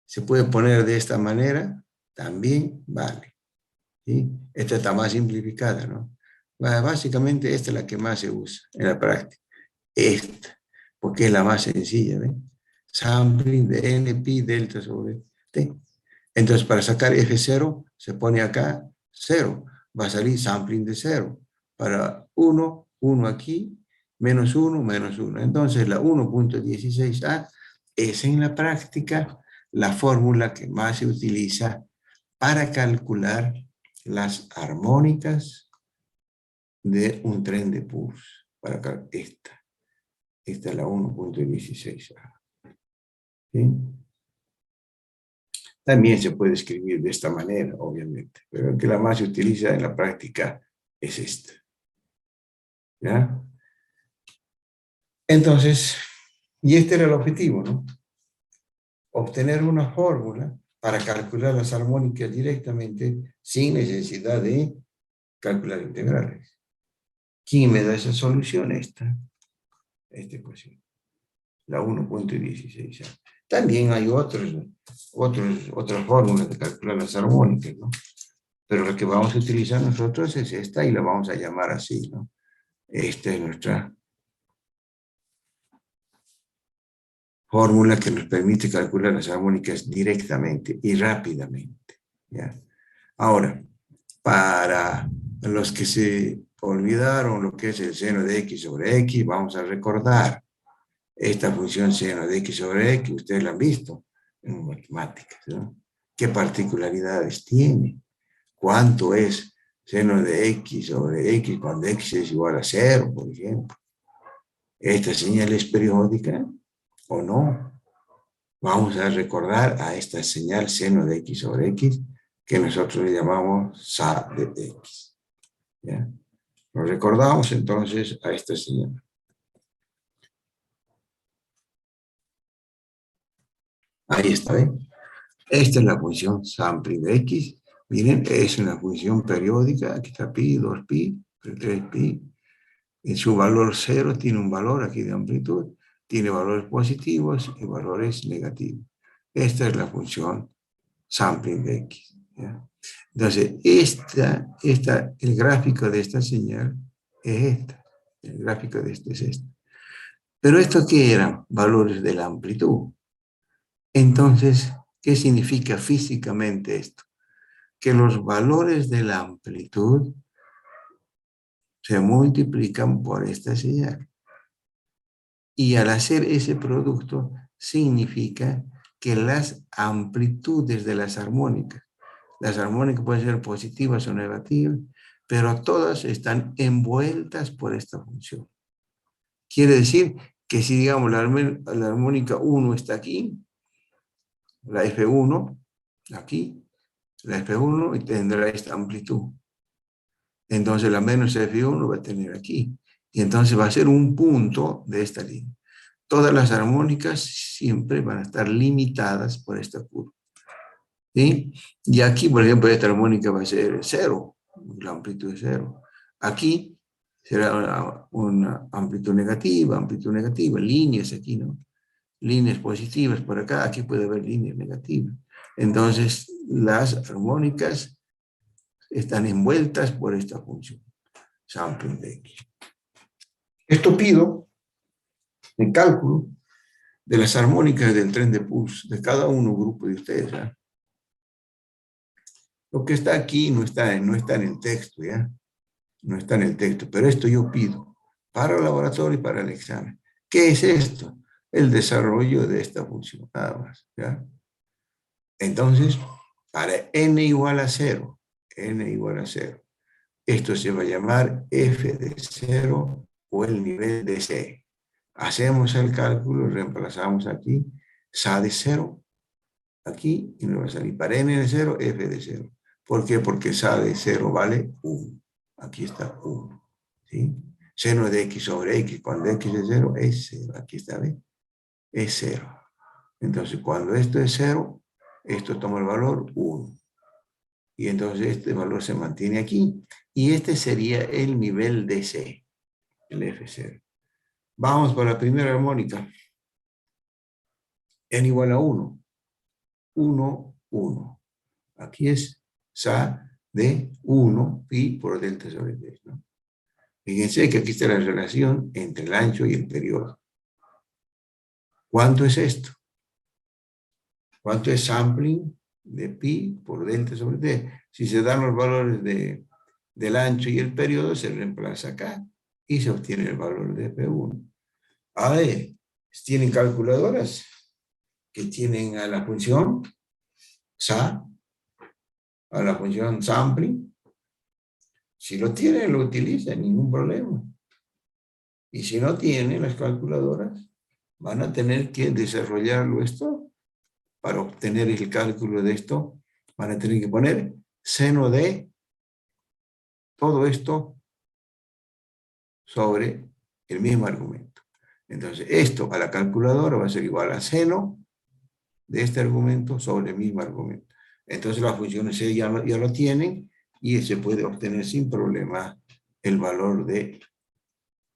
se puede poner de esta manera, también vale. ¿Sí? Esta está más simplificada, ¿no? Básicamente esta es la que más se usa en la práctica. Esta, porque es la más sencilla, ¿ven? Sampling de n pi delta sobre t. Entonces, para sacar F0, se pone acá 0. Va a salir sampling de 0. Para 1, 1 aquí, menos 1, menos 1. Entonces, la 1.16a es en la práctica la fórmula que más se utiliza para calcular las armónicas de un tren de pulso. Para esta es la 1.16a. ¿Sí? También se puede escribir de esta manera, obviamente, pero el que la más se utiliza en la práctica es esta. ¿Ya? Entonces, y este era el objetivo, ¿no? Obtener una fórmula para calcular las armónicas directamente sin necesidad de calcular integrales. ¿Quién me da esa solución? Esta ecuación, la 1.16. También hay otras fórmulas de calcular las armónicas, ¿no? Pero la que vamos a utilizar nosotros es esta y la vamos a llamar así, ¿no? Esta es nuestra fórmula que nos permite calcular las armónicas directamente y rápidamente, ¿ya? Ahora, para los que se olvidaron lo que es el seno de x sobre x, vamos a recordar esta función seno de x sobre x, ustedes la han visto en matemáticas, ¿no? ¿Qué particularidades tiene? ¿Cuánto es seno de x sobre x cuando x es igual a 0, por ejemplo? ¿Esta señal es periódica o no? Vamos a recordar a esta señal seno de x sobre x que nosotros le llamamos sa de x. ¿Ya? Lo recordamos entonces a esta señal. Ahí está, ¿ven? Esta es la función sampling de x. Miren, es una función periódica. Aquí está pi, 2pi, 3pi. En su valor 0 tiene un valor aquí de amplitud. Tiene valores positivos y valores negativos. Esta es la función sampling de x. ¿Ya? Entonces, el gráfico de esta señal es esta. El gráfico de este es este. Pero ¿esto qué eran? Valores de la amplitud. Entonces, ¿qué significa físicamente esto? Que los valores de la amplitud se multiplican por esta señal. Y al hacer ese producto, significa que las amplitudes de las armónicas pueden ser positivas o negativas, pero todas están envueltas por esta función. Quiere decir que si, digamos, la armónica 1 está aquí, la F1, aquí, la F1 tendrá esta amplitud. Entonces la menos F1 va a tener aquí. Y entonces va a ser un punto de esta línea. Todas las armónicas siempre van a estar limitadas por esta curva. ¿Sí? Y aquí, por ejemplo, esta armónica va a ser 0, la amplitud es 0. Aquí será una amplitud negativa, líneas aquí, ¿no? Líneas positivas por acá, aquí puede haber líneas negativas. Entonces, las armónicas están envueltas por esta función, sampling de x. Esto pido en cálculo de las armónicas del tren de pulso, de cada grupo de ustedes, ¿ya? Lo que está aquí no está en el texto, ¿ya? No está en el texto, pero esto yo pido para el laboratorio y para el examen. ¿Qué es esto? El desarrollo de esta función, nada más, ¿ya? Entonces, para n igual a 0, esto se va a llamar f de 0 o el nivel de C. Hacemos el cálculo, reemplazamos aquí, sa de 0 aquí y me va a salir para n de 0, f de 0. ¿Por qué? Porque sa de 0 vale 1. Aquí está 1. ¿Sí? Seno de x sobre x, cuando x es 0, es 0. Aquí está, ¿ves? Es 0. Entonces, cuando esto es 0, esto toma el valor 1. Y entonces este valor se mantiene aquí. Y este sería el nivel de C, el F0. Vamos para la primera armónica. N igual a 1. 1, 1. Aquí es Sa de 1 pi por delta sobre T, ¿no? Fíjense que aquí está la relación entre el ancho y el periodo. ¿Cuánto es esto? ¿Cuánto es sampling de pi por delta sobre T? Si se dan los valores del ancho y el periodo, se reemplaza acá y se obtiene el valor de F1. A ver, ¿tienen calculadoras que tienen a la función Sa, a la función sampling? Si lo tienen, lo utilizan, ningún problema. Y si no tienen las calculadoras, van a tener que desarrollarlo esto para obtener el cálculo de esto. Van a tener que poner seno de todo esto sobre el mismo argumento. Entonces, esto a la calculadora va a ser igual a seno de este argumento sobre el mismo argumento. Entonces, las funciones C ya lo tienen y se puede obtener sin problema el valor de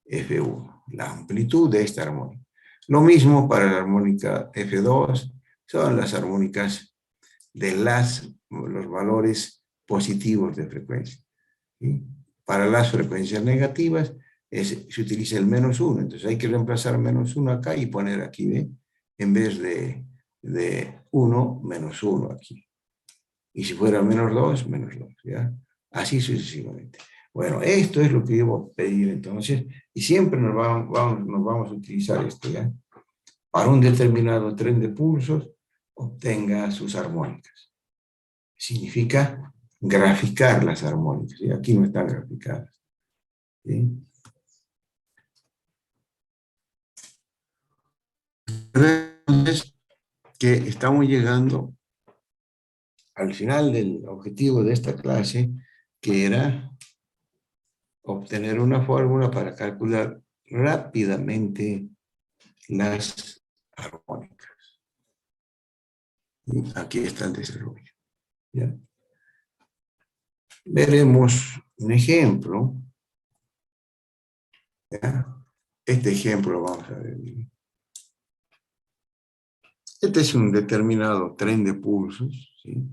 F1, la amplitud de esta armónica. Lo mismo para la armónica F2, son las armónicas de los valores positivos de frecuencia. ¿Sí? Para las frecuencias negativas se utiliza el -1, entonces hay que reemplazar -1 acá y poner aquí, ¿ve? En vez de 1, -1 aquí. Y si fuera -2, -2, ¿ya? Así sucesivamente. Bueno, esto es lo que yo voy a pedir entonces, y siempre nos vamos a utilizar esto, ¿ya? Para un determinado tren de pulsos, obtenga sus armónicas. Significa graficar las armónicas, ¿sí? Aquí no están graficadas. ¿Sí? Entonces, que estamos llegando al final del objetivo de esta clase, que era obtener una fórmula para calcular rápidamente las armónicas. Y aquí está el desarrollo. ¿Ya? Veremos un ejemplo. ¿Ya? Este ejemplo lo vamos a ver. Este es un determinado tren de pulsos, ¿sí?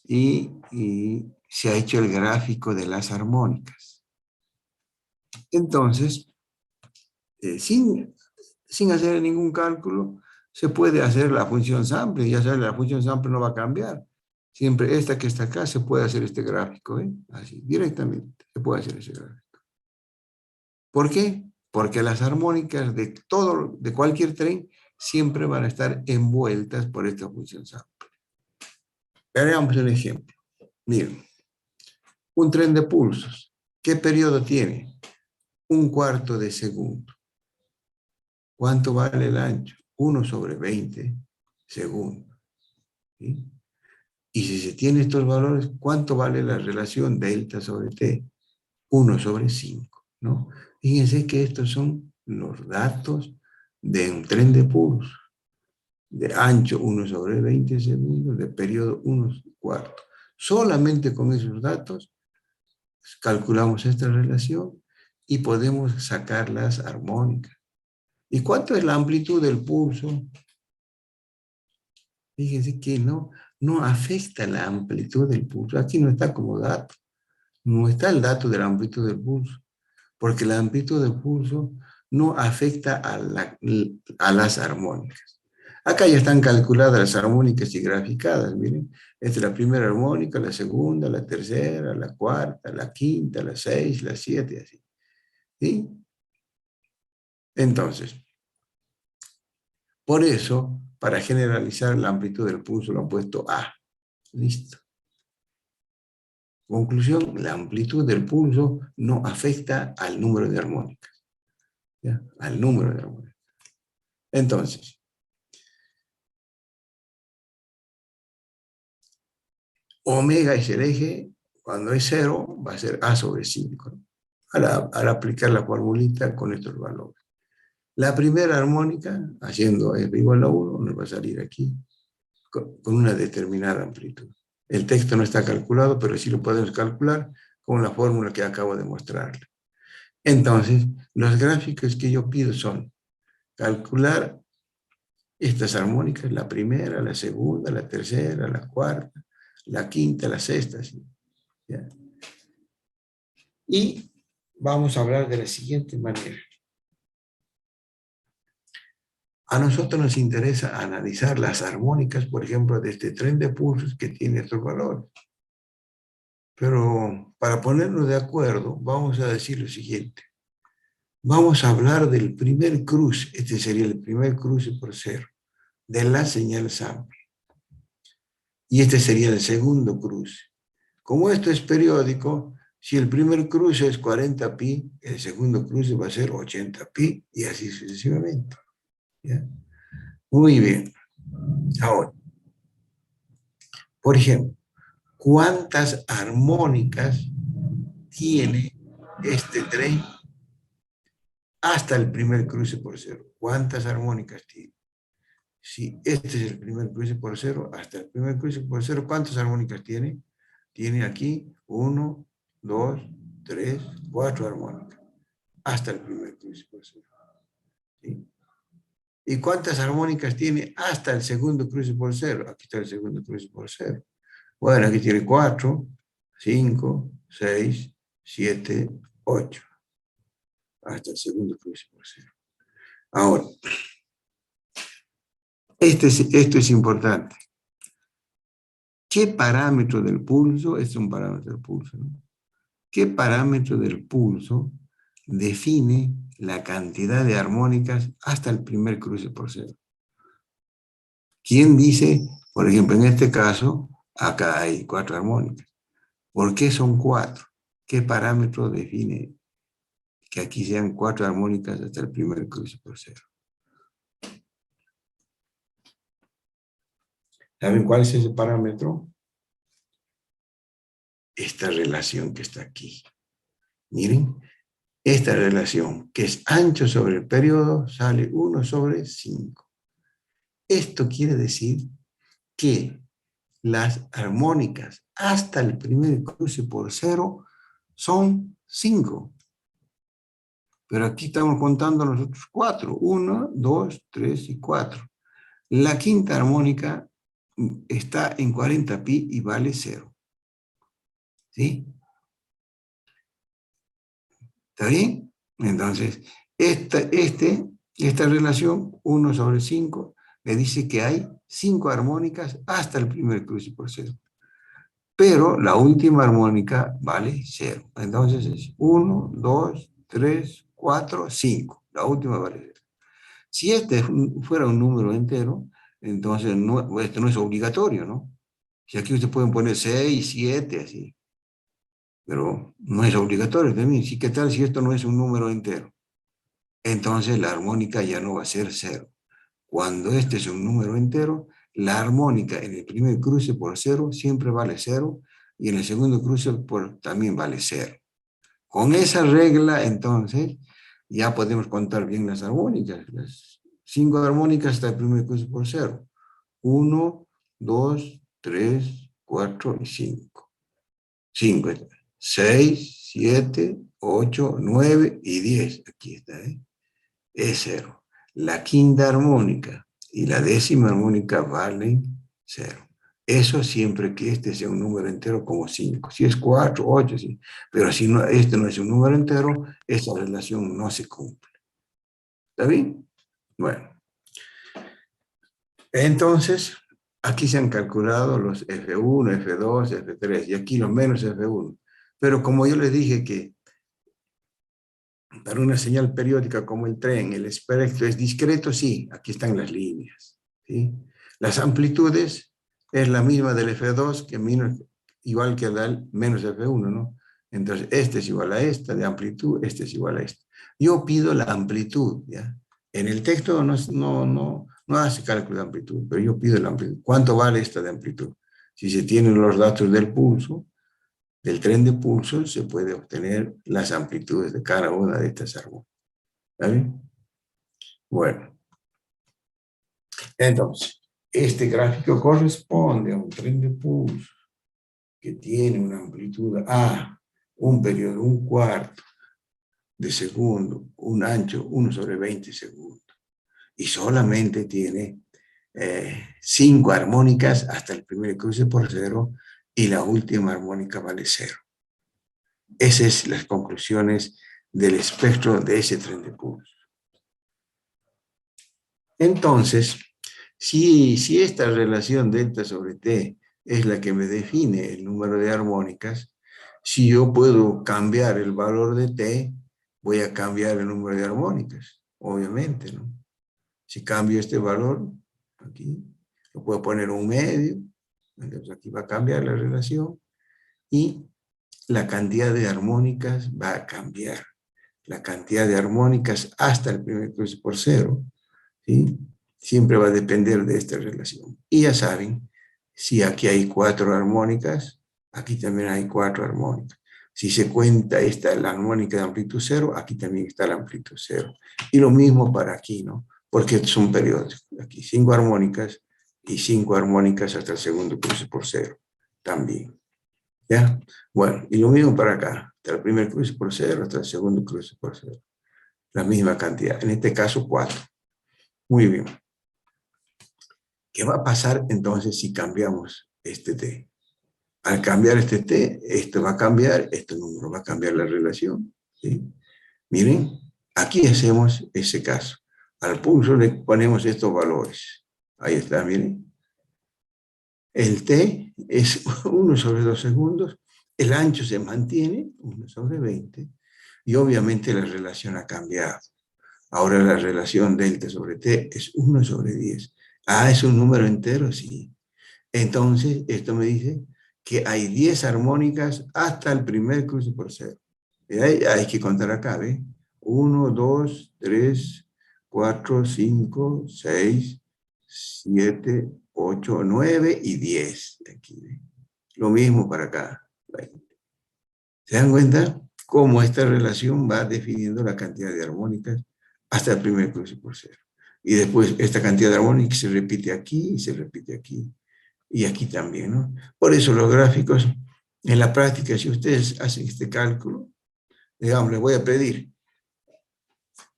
Y se ha hecho el gráfico de las armónicas. Entonces, sin hacer ningún cálculo, se puede hacer la función sample. Ya sabes, la función sample no va a cambiar. Siempre esta que está acá se puede hacer este gráfico, ¿eh? Así, directamente se puede hacer ese gráfico. ¿Por qué? Porque las armónicas de cualquier tren siempre van a estar envueltas por esta función sample. Veamos un ejemplo. Miren, un tren de pulsos. ¿Qué periodo tiene? 1/4 de segundo. ¿Cuánto vale el ancho? 1 sobre 20 segundos. ¿Sí? Y si se tiene estos valores, ¿cuánto vale la relación delta sobre t? 1 sobre 5, ¿no? Fíjense que estos son los datos de un tren de pulso. De ancho 1 sobre 20 segundos, de periodo 1/4. Solamente con esos datos calculamos esta relación y podemos sacar las armónicas. ¿Y cuánto es la amplitud del pulso? Fíjense que no afecta la amplitud del pulso. Aquí no está como dato. No está el dato de la amplitud del pulso, porque la amplitud del pulso no afecta a las armónicas. Acá ya están calculadas las armónicas y graficadas, miren. Esta es la primera armónica, la segunda, la tercera, la cuarta, la quinta, la 6, la 7, así. ¿Sí? Entonces, por eso, para generalizar la amplitud del pulso lo han puesto A. Listo. Conclusión, la amplitud del pulso no afecta al número de armónicas. ¿Ya? Al número de armónicas. Entonces, omega es el eje, cuando es 0 va a ser A sobre 5, ¿no? Al aplicar la formulita con estos valores. La primera armónica, haciendo F igual a 1, nos va a salir aquí con una determinada amplitud. El texto no está calculado, pero sí lo podemos calcular con la fórmula que acabo de mostrarle. Entonces, los gráficos que yo pido son calcular estas armónicas, la primera, la segunda, la tercera, la cuarta, la quinta, la sexta, ¿sí? ¿Ya? Y vamos a hablar de la siguiente manera. A nosotros nos interesa analizar las armónicas, por ejemplo, de este tren de pulsos que tiene estos valores. Pero para ponernos de acuerdo, vamos a decir lo siguiente. Vamos a hablar del primer cruce, este sería el primer cruce por 0, de la señal sample. Y este sería el segundo cruce. Como esto es periódico, si el primer cruce es 40 pi, el segundo cruce va a ser 80 pi, y así sucesivamente. ¿Ya? Muy bien. Ahora, por ejemplo, ¿cuántas armónicas tiene este tren hasta el primer cruce por 0? ¿Cuántas armónicas tiene? Si este es el primer cruce por 0, hasta el primer cruce por 0, ¿cuántas armónicas tiene? Tiene aquí 1, 2, 3, 4 armónicas, hasta el primer cruce por 0. ¿Sí? ¿Y cuántas armónicas tiene hasta el segundo cruce por 0? Aquí está el segundo cruce por 0. Bueno, aquí tiene 4, 5, 6, 7, 8. Hasta el segundo cruce por 0. Ahora, esto es importante. ¿Qué parámetro del pulso? Este es un parámetro del pulso, ¿no? ¿Qué parámetro del pulso define la cantidad de armónicas hasta el primer cruce por 0? ¿Quién dice, por ejemplo, en este caso, acá hay 4 armónicas? ¿Por qué son 4? ¿Qué parámetro define que aquí sean 4 armónicas hasta el primer cruce por 0? ¿Saben cuál es ese parámetro? Esta relación que está aquí. Miren, esta relación, que es ancho sobre el periodo, sale 1 sobre 5. Esto quiere decir que las armónicas hasta el primer cruce por 0 son 5. Pero aquí estamos contando los otros 4. 1, 2, 3 y 4. La quinta armónica está en 40 pi y vale 0. ¿Sí? ¿Está bien? Entonces, esta relación, 1 sobre 5, me dice que hay 5 armónicas hasta el primer cruce por 0. Pero la última armónica vale 0. Entonces es 1, 2, 3, 4, 5. La última vale 0. Si este fuera un número entero, entonces esto no es obligatorio, ¿no? Si aquí ustedes pueden poner 6, 7, así. Pero no es obligatorio también. ¿Sí? ¿Qué tal si esto no es un número entero? Entonces la armónica ya no va a ser 0. Cuando este es un número entero, la armónica en el primer cruce por 0 siempre vale 0 y en el segundo cruce también vale 0. Con esa regla, entonces, ya podemos contar bien las armónicas. Las 5 armónicas hasta el primer cruce por 0. 1, 2, 3, 4 y 5. 5, 6, 7, 8, 9 y 10. Aquí está, ¿eh? Es 0. La quinta armónica y la décima armónica valen 0. Eso siempre que este sea un número entero como 5. Si es 4, 8, sí. Pero si no, este no es un número entero, esa relación no se cumple. ¿Está bien? Bueno. Entonces, aquí se han calculado los F1, F2, F3, y aquí los menos F1. Pero como yo les dije que para una señal periódica como el tren, el espectro es discreto, sí, aquí están las líneas. ¿Sí? Las amplitudes es la misma del F2, que igual que el menos F1, ¿no? Entonces, este es igual a esta de amplitud, este es igual a esta. Yo pido la amplitud, ¿ya? En el texto no hace cálculo de amplitud, pero yo pido la amplitud. ¿Cuánto vale esta de amplitud? Si se tienen los datos del pulso, del tren de pulso, se puede obtener las amplitudes de cada una de estas armónicas. ¿Vale? Bueno, entonces, este gráfico corresponde a un tren de pulso que tiene una amplitud A, un periodo, un cuarto de segundo, un ancho 1/20 segundos. Y solamente tiene 5 armónicas hasta el primer cruce por cero y la última armónica vale 0. Esas son las conclusiones del espectro de ese tren de pulso. Entonces, si esta relación delta sobre T es la que me define el número de armónicas, si yo puedo cambiar el valor de T, voy a cambiar el número de armónicas, obviamente, ¿no? Si cambio este valor, aquí, lo puedo poner un medio, entonces aquí va a cambiar la relación, y la cantidad de armónicas va a cambiar. La cantidad de armónicas hasta el primer cruce por cero, ¿sí? Siempre va a depender de esta relación. Y ya saben, si aquí hay 4 armónicas, aquí también hay 4 armónicas. Si se cuenta esta, la armónica de amplitud 0, aquí también está la amplitud 0. Y lo mismo para aquí, ¿no? Porque son periodos. Aquí 5 armónicas y 5 armónicas hasta el segundo cruce por 0 también. ¿Ya? Bueno, y lo mismo para acá. Hasta el primer cruce por 0 hasta el segundo cruce por 0. La misma cantidad. En este caso 4. Muy bien. ¿Qué va a pasar entonces si cambiamos este T? Al cambiar este T, esto va a cambiar, este número va a cambiar la relación. ¿Sí? Miren, aquí hacemos ese caso. Al pulso le ponemos estos valores. Ahí está, miren. El T es 1/2 segundos, el ancho se mantiene, 1/20, y obviamente la relación ha cambiado. Ahora la relación delta sobre T es 1/10. Ah, ¿es un número entero? Sí. Entonces, esto me dice que hay 10 armónicas hasta el primer cruce por cero. Hay que contar acá, ¿ve? 1, 2, 3, 4, 5, 6, 7, 8, 9 y 10. Aquí, ¿ve? Lo mismo para acá. ¿Se dan cuenta cómo esta relación va definiendo la cantidad de armónicas hasta el primer cruce por cero? Y después esta cantidad de armónicas se repite aquí y se repite aquí. Y aquí también, ¿no? Por eso los gráficos, en la práctica, si ustedes hacen este cálculo, digamos, les voy a pedir,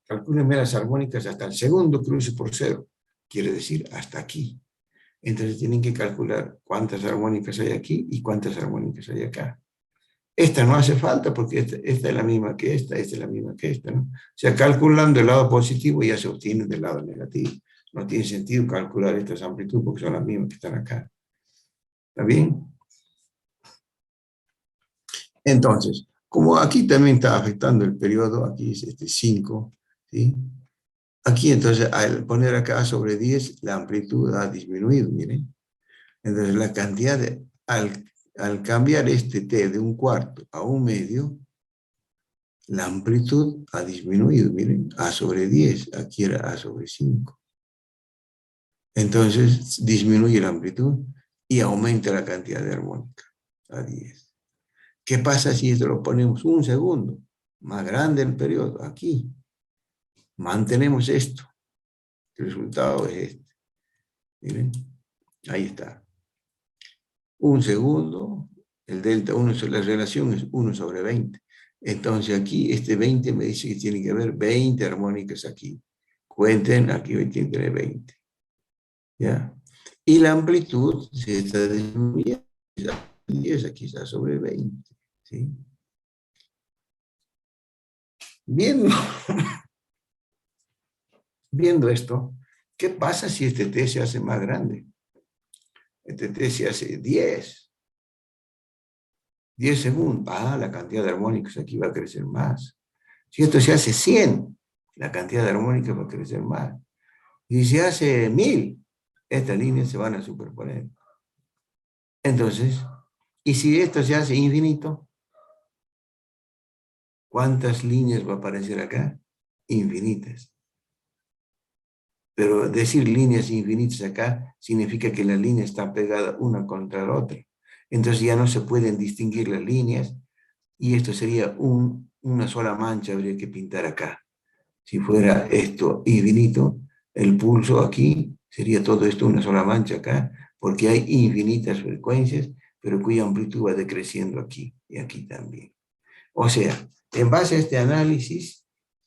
calcúlenme las armónicas hasta el segundo cruce por cero, quiere decir hasta aquí. Entonces tienen que calcular cuántas armónicas hay aquí y cuántas armónicas hay acá. Esta no hace falta porque esta es la misma que esta es la misma que esta, ¿no? O sea, calculando el lado positivo ya se obtiene del lado negativo. No tiene sentido calcular estas amplitudes porque son las mismas que están acá. ¿Está bien? Entonces, como aquí también está afectando el periodo, aquí es 5, ¿sí? Aquí entonces al poner acá sobre 10, la amplitud ha disminuido, miren. Entonces la cantidad al cambiar este T de un cuarto a un medio, la amplitud ha disminuido, miren, A sobre 10, aquí era A sobre 5. Entonces disminuye la amplitud y aumenta la cantidad de armónica a 10. ¿Qué pasa si esto lo ponemos un segundo? Más grande el periodo, aquí. Mantenemos esto. El resultado es este. Miren, ahí está. Un segundo, el delta 1, la relación es 1/20. Entonces aquí este 20 me dice que tiene que haber 20 armónicas aquí. Cuenten, aquí tiene que haber 20. ¿Ya? Y la amplitud se está disminuyendo. 10 aquí está sobre 20. ¿Sí? Viendo esto, ¿qué pasa si este T se hace más grande? Este T se hace 10 segundos. Ah, la cantidad de armónicas aquí va a crecer más. Si esto se hace 100, la cantidad de armónicas va a crecer más. Y si se hace 1000, estas líneas se van a superponer. Entonces, y si esto se hace infinito, ¿cuántas líneas va a aparecer acá? Infinitas. Pero decir líneas infinitas acá significa que las líneas están pegadas una contra la otra. Entonces ya no se pueden distinguir las líneas y esto sería una sola mancha, habría que pintar acá. Si fuera esto infinito, el pulso aquí sería todo esto una sola mancha acá, porque hay infinitas frecuencias, pero cuya amplitud va decreciendo aquí y aquí también. O sea, en base a este análisis,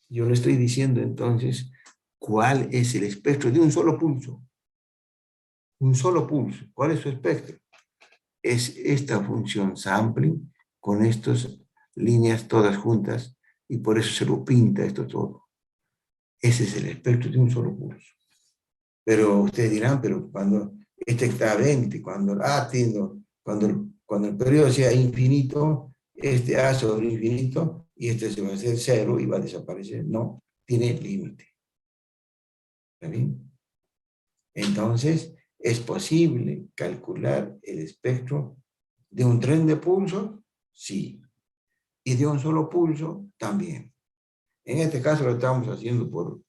yo le estoy diciendo entonces cuál es el espectro de un solo pulso. Un solo pulso. ¿Cuál es su espectro? Es esta función sampling con estas líneas todas juntas y por eso se lo pinta esto todo. Ese es el espectro de un solo pulso. Pero ustedes dirán, pero cuando este está a 20, cuando el periodo sea infinito, este A sobre infinito, y este se va a hacer cero y va a desaparecer. No, tiene límite. ¿Está bien? Entonces, es posible calcular el espectro de un tren de pulso, sí, y de un solo pulso, también. En este caso lo estamos haciendo por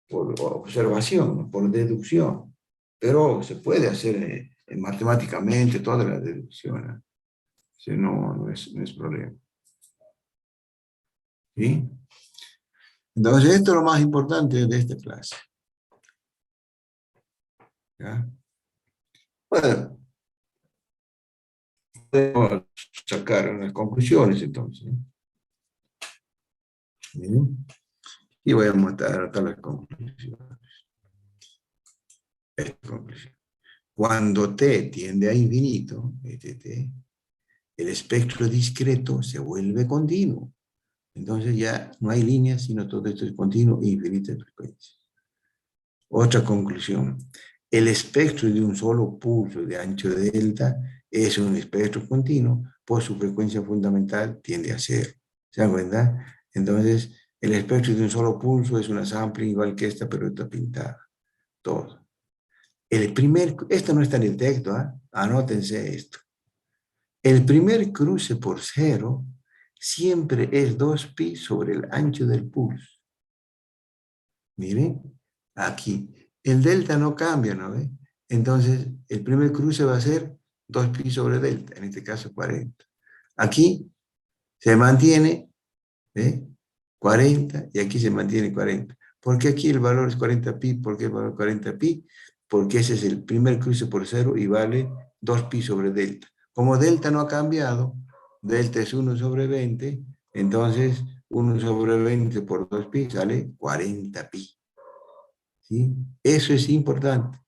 observación, ¿no? Por deducción, pero se puede hacer matemáticamente toda la deducción, ¿no? Si no, no es problema. ¿Sí? Entonces, esto es lo más importante de esta clase. ¿Ya? Bueno, podemos sacar unas conclusiones entonces, ¿no? ¿Bien? Y voy a anotar las conclusiones. Esta conclusión. Cuando t tiende a infinito, t, el espectro discreto se vuelve continuo. Entonces ya no hay líneas, sino todo esto es continuo e infinitas frecuencias. Otra conclusión. El espectro de un solo pulso de ancho delta es un espectro continuo, por su frecuencia fundamental tiende a cero. ¿Se dan cuenta? Entonces, el espectro de un solo pulso es una sampling igual que esta, pero está pintada. Todo. Esto no está en el texto, ¿eh? Anótense esto. El primer cruce por cero siempre es 2pi sobre el ancho del pulso. Miren, aquí. El delta no cambia, ¿no ve? Entonces, el primer cruce va a ser 2pi sobre delta, en este caso 40. Aquí se mantiene, ¿ve? 40 y aquí se mantiene 40. ¿Por qué aquí el valor es 40pi? ¿Por qué el valor 40pi? Porque ese es el primer cruce por cero y vale 2pi sobre delta. Como delta no ha cambiado, delta es 1 sobre 20, entonces 1 sobre 20 por 2pi sale 40pi. ¿Sí? Eso es importante.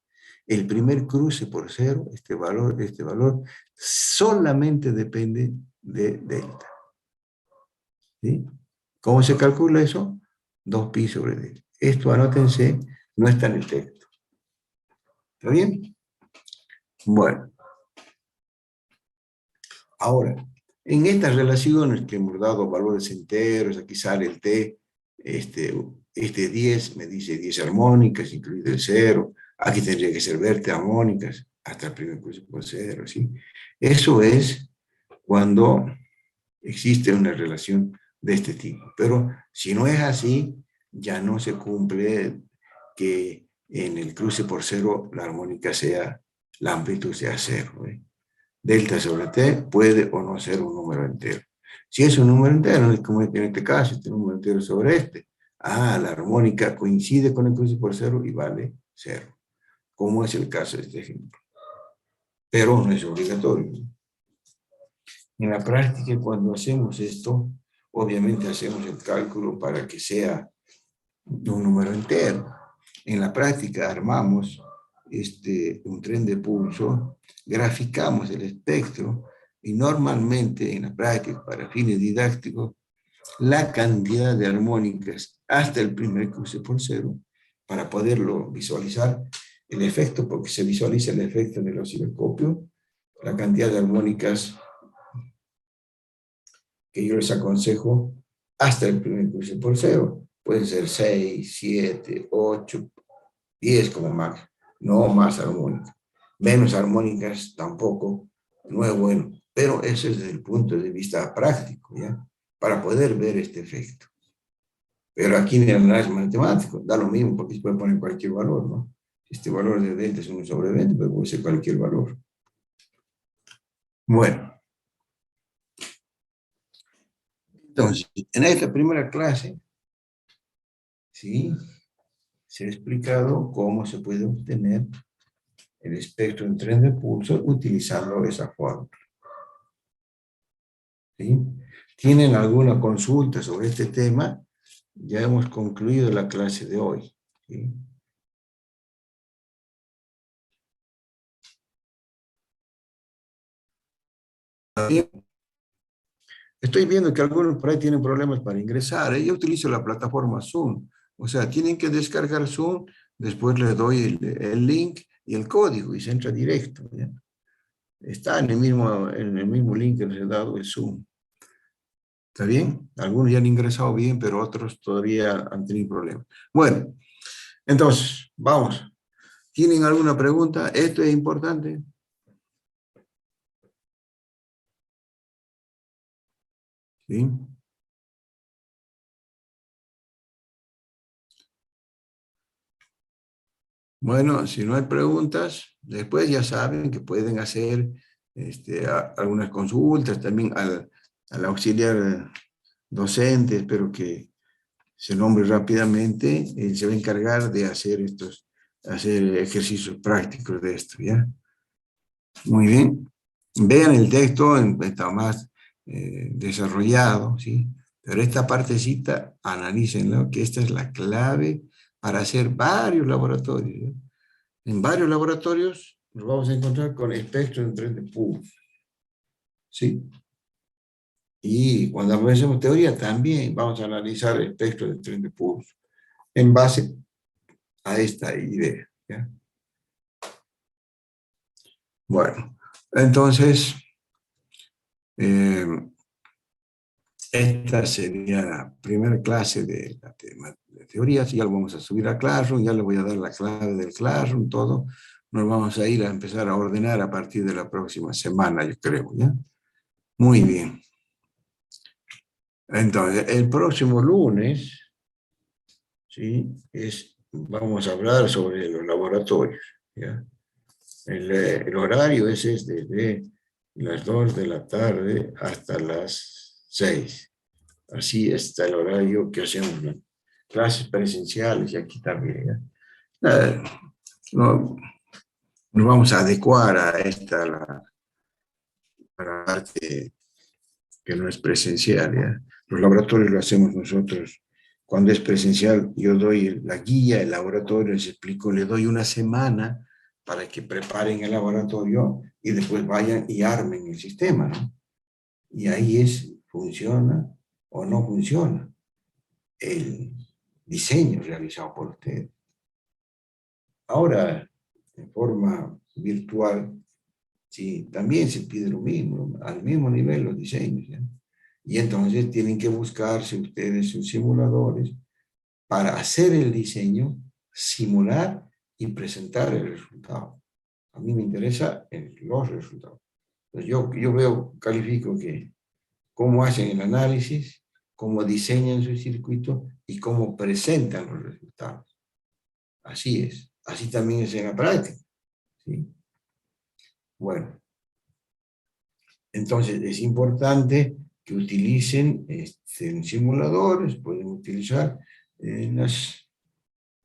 El primer cruce por cero, este valor solamente depende de delta. ¿Sí? ¿Cómo se calcula eso? 2pi sobre delta. Esto anótense, no está en el texto. ¿Está bien? Bueno. Ahora, en estas relaciones que hemos dado valores enteros, aquí sale el t, este 10 me dice 10 armónicas, incluido el 0, aquí tendría que ser 20 armónicas, hasta el primer cruce por 0, ¿sí? Eso es cuando existe una relación de este tipo. Pero si no es así, ya no se cumple que en el cruce por 0 la armónica sea, la amplitud sea 0, ¿eh? Delta sobre t puede o no ser un número entero. Si es un número entero, como en este caso, este número entero sobre este, la armónica coincide con el cruce por 0 y vale 0, como es el caso de este ejemplo. Pero no es obligatorio. En la práctica, cuando hacemos esto, obviamente hacemos el cálculo para que sea un número entero. En la práctica armamos un tren de pulso, graficamos el espectro y normalmente en la práctica, para fines didácticos, la cantidad de armónicas hasta el primer cruce por 0, para poderlo visualizar, el efecto, porque se visualiza el efecto en el osciloscopio, la cantidad de armónicas que yo les aconsejo hasta el primer cruce por 0. Pueden ser 6, 7, 8, 10 como máximo, no más armónicas. Menos armónicas tampoco, no es bueno. Pero eso es desde el punto de vista práctico, ¿ya? Para poder ver este efecto. Pero aquí en el análisis matemático da lo mismo, porque se puede poner cualquier valor, ¿no? Si este valor de delta es 1 sobre 20, pues puede ser cualquier valor. Bueno, entonces, en esta primera clase, ¿sí?, se ha explicado cómo se puede obtener el espectro en tren de pulso utilizando esa fórmula. ¿Sí? ¿Tienen alguna consulta sobre este tema? Ya hemos concluido la clase de hoy. ¿Sí? Bien. Estoy viendo que algunos por ahí tienen problemas para ingresar. Yo utilizo la plataforma Zoom. O sea, tienen que descargar Zoom, después les doy el link y el código y se entra directo. ¿Ya? Está en el mismo link que les he dado el Zoom. ¿Está bien? Algunos ya han ingresado bien, pero otros todavía han tenido problemas. Bueno, entonces, vamos. ¿Tienen alguna pregunta? ¿Esto es importante? ¿Sí? Bueno, si no hay preguntas, después ya saben que pueden hacer algunas consultas también al auxiliar docente. Espero que se nombre rápidamente. Él se va a encargar de hacer ejercicios prácticos de esto, ¿ya? Muy bien. Vean el texto, está más desarrollado, ¿sí? Pero esta partecita, analícenlo, que esta es la clave para hacer varios laboratorios, ¿ya? En varios laboratorios nos vamos a encontrar con espectro en tren de pulso, ¿sí? Y cuando hacemos teoría también vamos a analizar el espectro del tren de pulso en base a esta idea, ¿ya? Bueno, entonces, eh, esta sería la primera clase de teorías. Ya lo vamos a subir a Classroom, ya le voy a dar la clave del Classroom, todo. Nos vamos a ir a empezar a ordenar a partir de la próxima semana, yo creo, ¿ya? Muy bien. Entonces, el próximo lunes, ¿sí?, vamos a hablar sobre los laboratorios, ¿ya? El horario es desde las 2 de la tarde hasta las 6. Así está el horario que hacemos, ¿no? Clases presenciales y aquí también, ¿ya? No, nos vamos a adecuar a a la parte que no es presencial, ¿ya? Los laboratorios lo hacemos nosotros. Cuando es presencial, yo doy la guía, el laboratorio, les explico, les doy una semana para que preparen el laboratorio y después vayan y armen el sistema, ¿no? Y ahí funciona o no funciona el diseño realizado por ustedes. Ahora, en forma virtual, sí, también se pide lo mismo, al mismo nivel los diseños, ¿ya? Y entonces tienen que buscarse ustedes sus simuladores para hacer el diseño, simular y presentar el resultado. A mí me interesa los resultados. Entonces califico que cómo hacen el análisis, cómo diseñan su circuito y cómo presentan los resultados. Así es. Así también es en la práctica, ¿sí? Bueno, entonces es importante que utilicen simuladores, pueden utilizar en las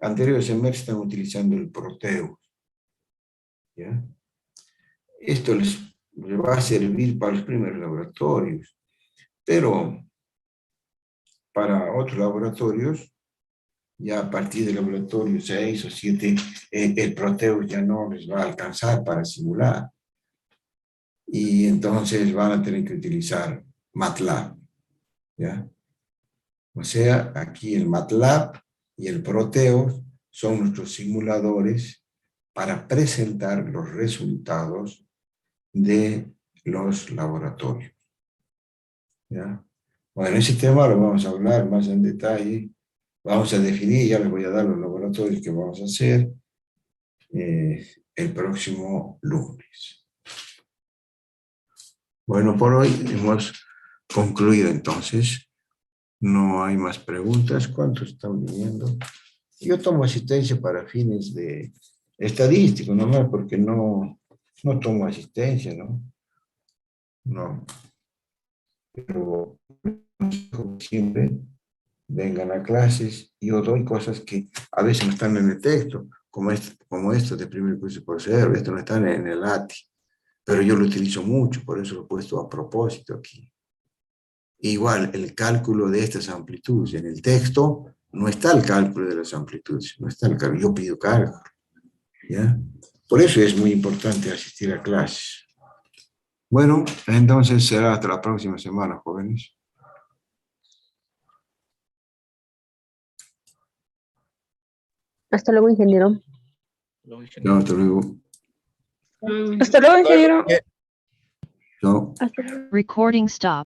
anteriores semestres están utilizando el Proteus, ¿ya? Esto les va a servir para los primeros laboratorios, pero para otros laboratorios, ya a partir del laboratorio 6 o 7, el Proteus ya no les va a alcanzar para simular. Y entonces van a tener que utilizar MATLAB, ¿ya? O sea, aquí el MATLAB y el Proteus son nuestros simuladores para presentar los resultados de los laboratorios, ¿ya? Bueno, ese tema lo vamos a hablar más en detalle. Vamos a definir, ya les voy a dar los laboratorios que vamos a hacer el próximo lunes. Bueno, por hoy hemos concluido entonces No hay más preguntas. ¿Cuántos están viniendo? Yo tomo asistencia para fines de estadístico, nomás, porque no tomo asistencia, ¿no? No. Pero como siempre, vengan a clases, yo doy cosas que a veces no están en el texto, como esto de primer curso por ser, esto no está en el ATI, pero yo lo utilizo mucho, por eso lo he puesto a propósito aquí. Igual, el cálculo de estas amplitudes, en el texto no está el cálculo de las amplitudes, no está el cálculo, yo pido cálculo, ¿ya? Por eso es muy importante asistir a clases. Bueno, entonces será hasta la próxima semana, jóvenes. Hasta luego, ingeniero. No, hasta luego. Hasta luego, ingeniero. Chao. Hasta luego. Recording stop.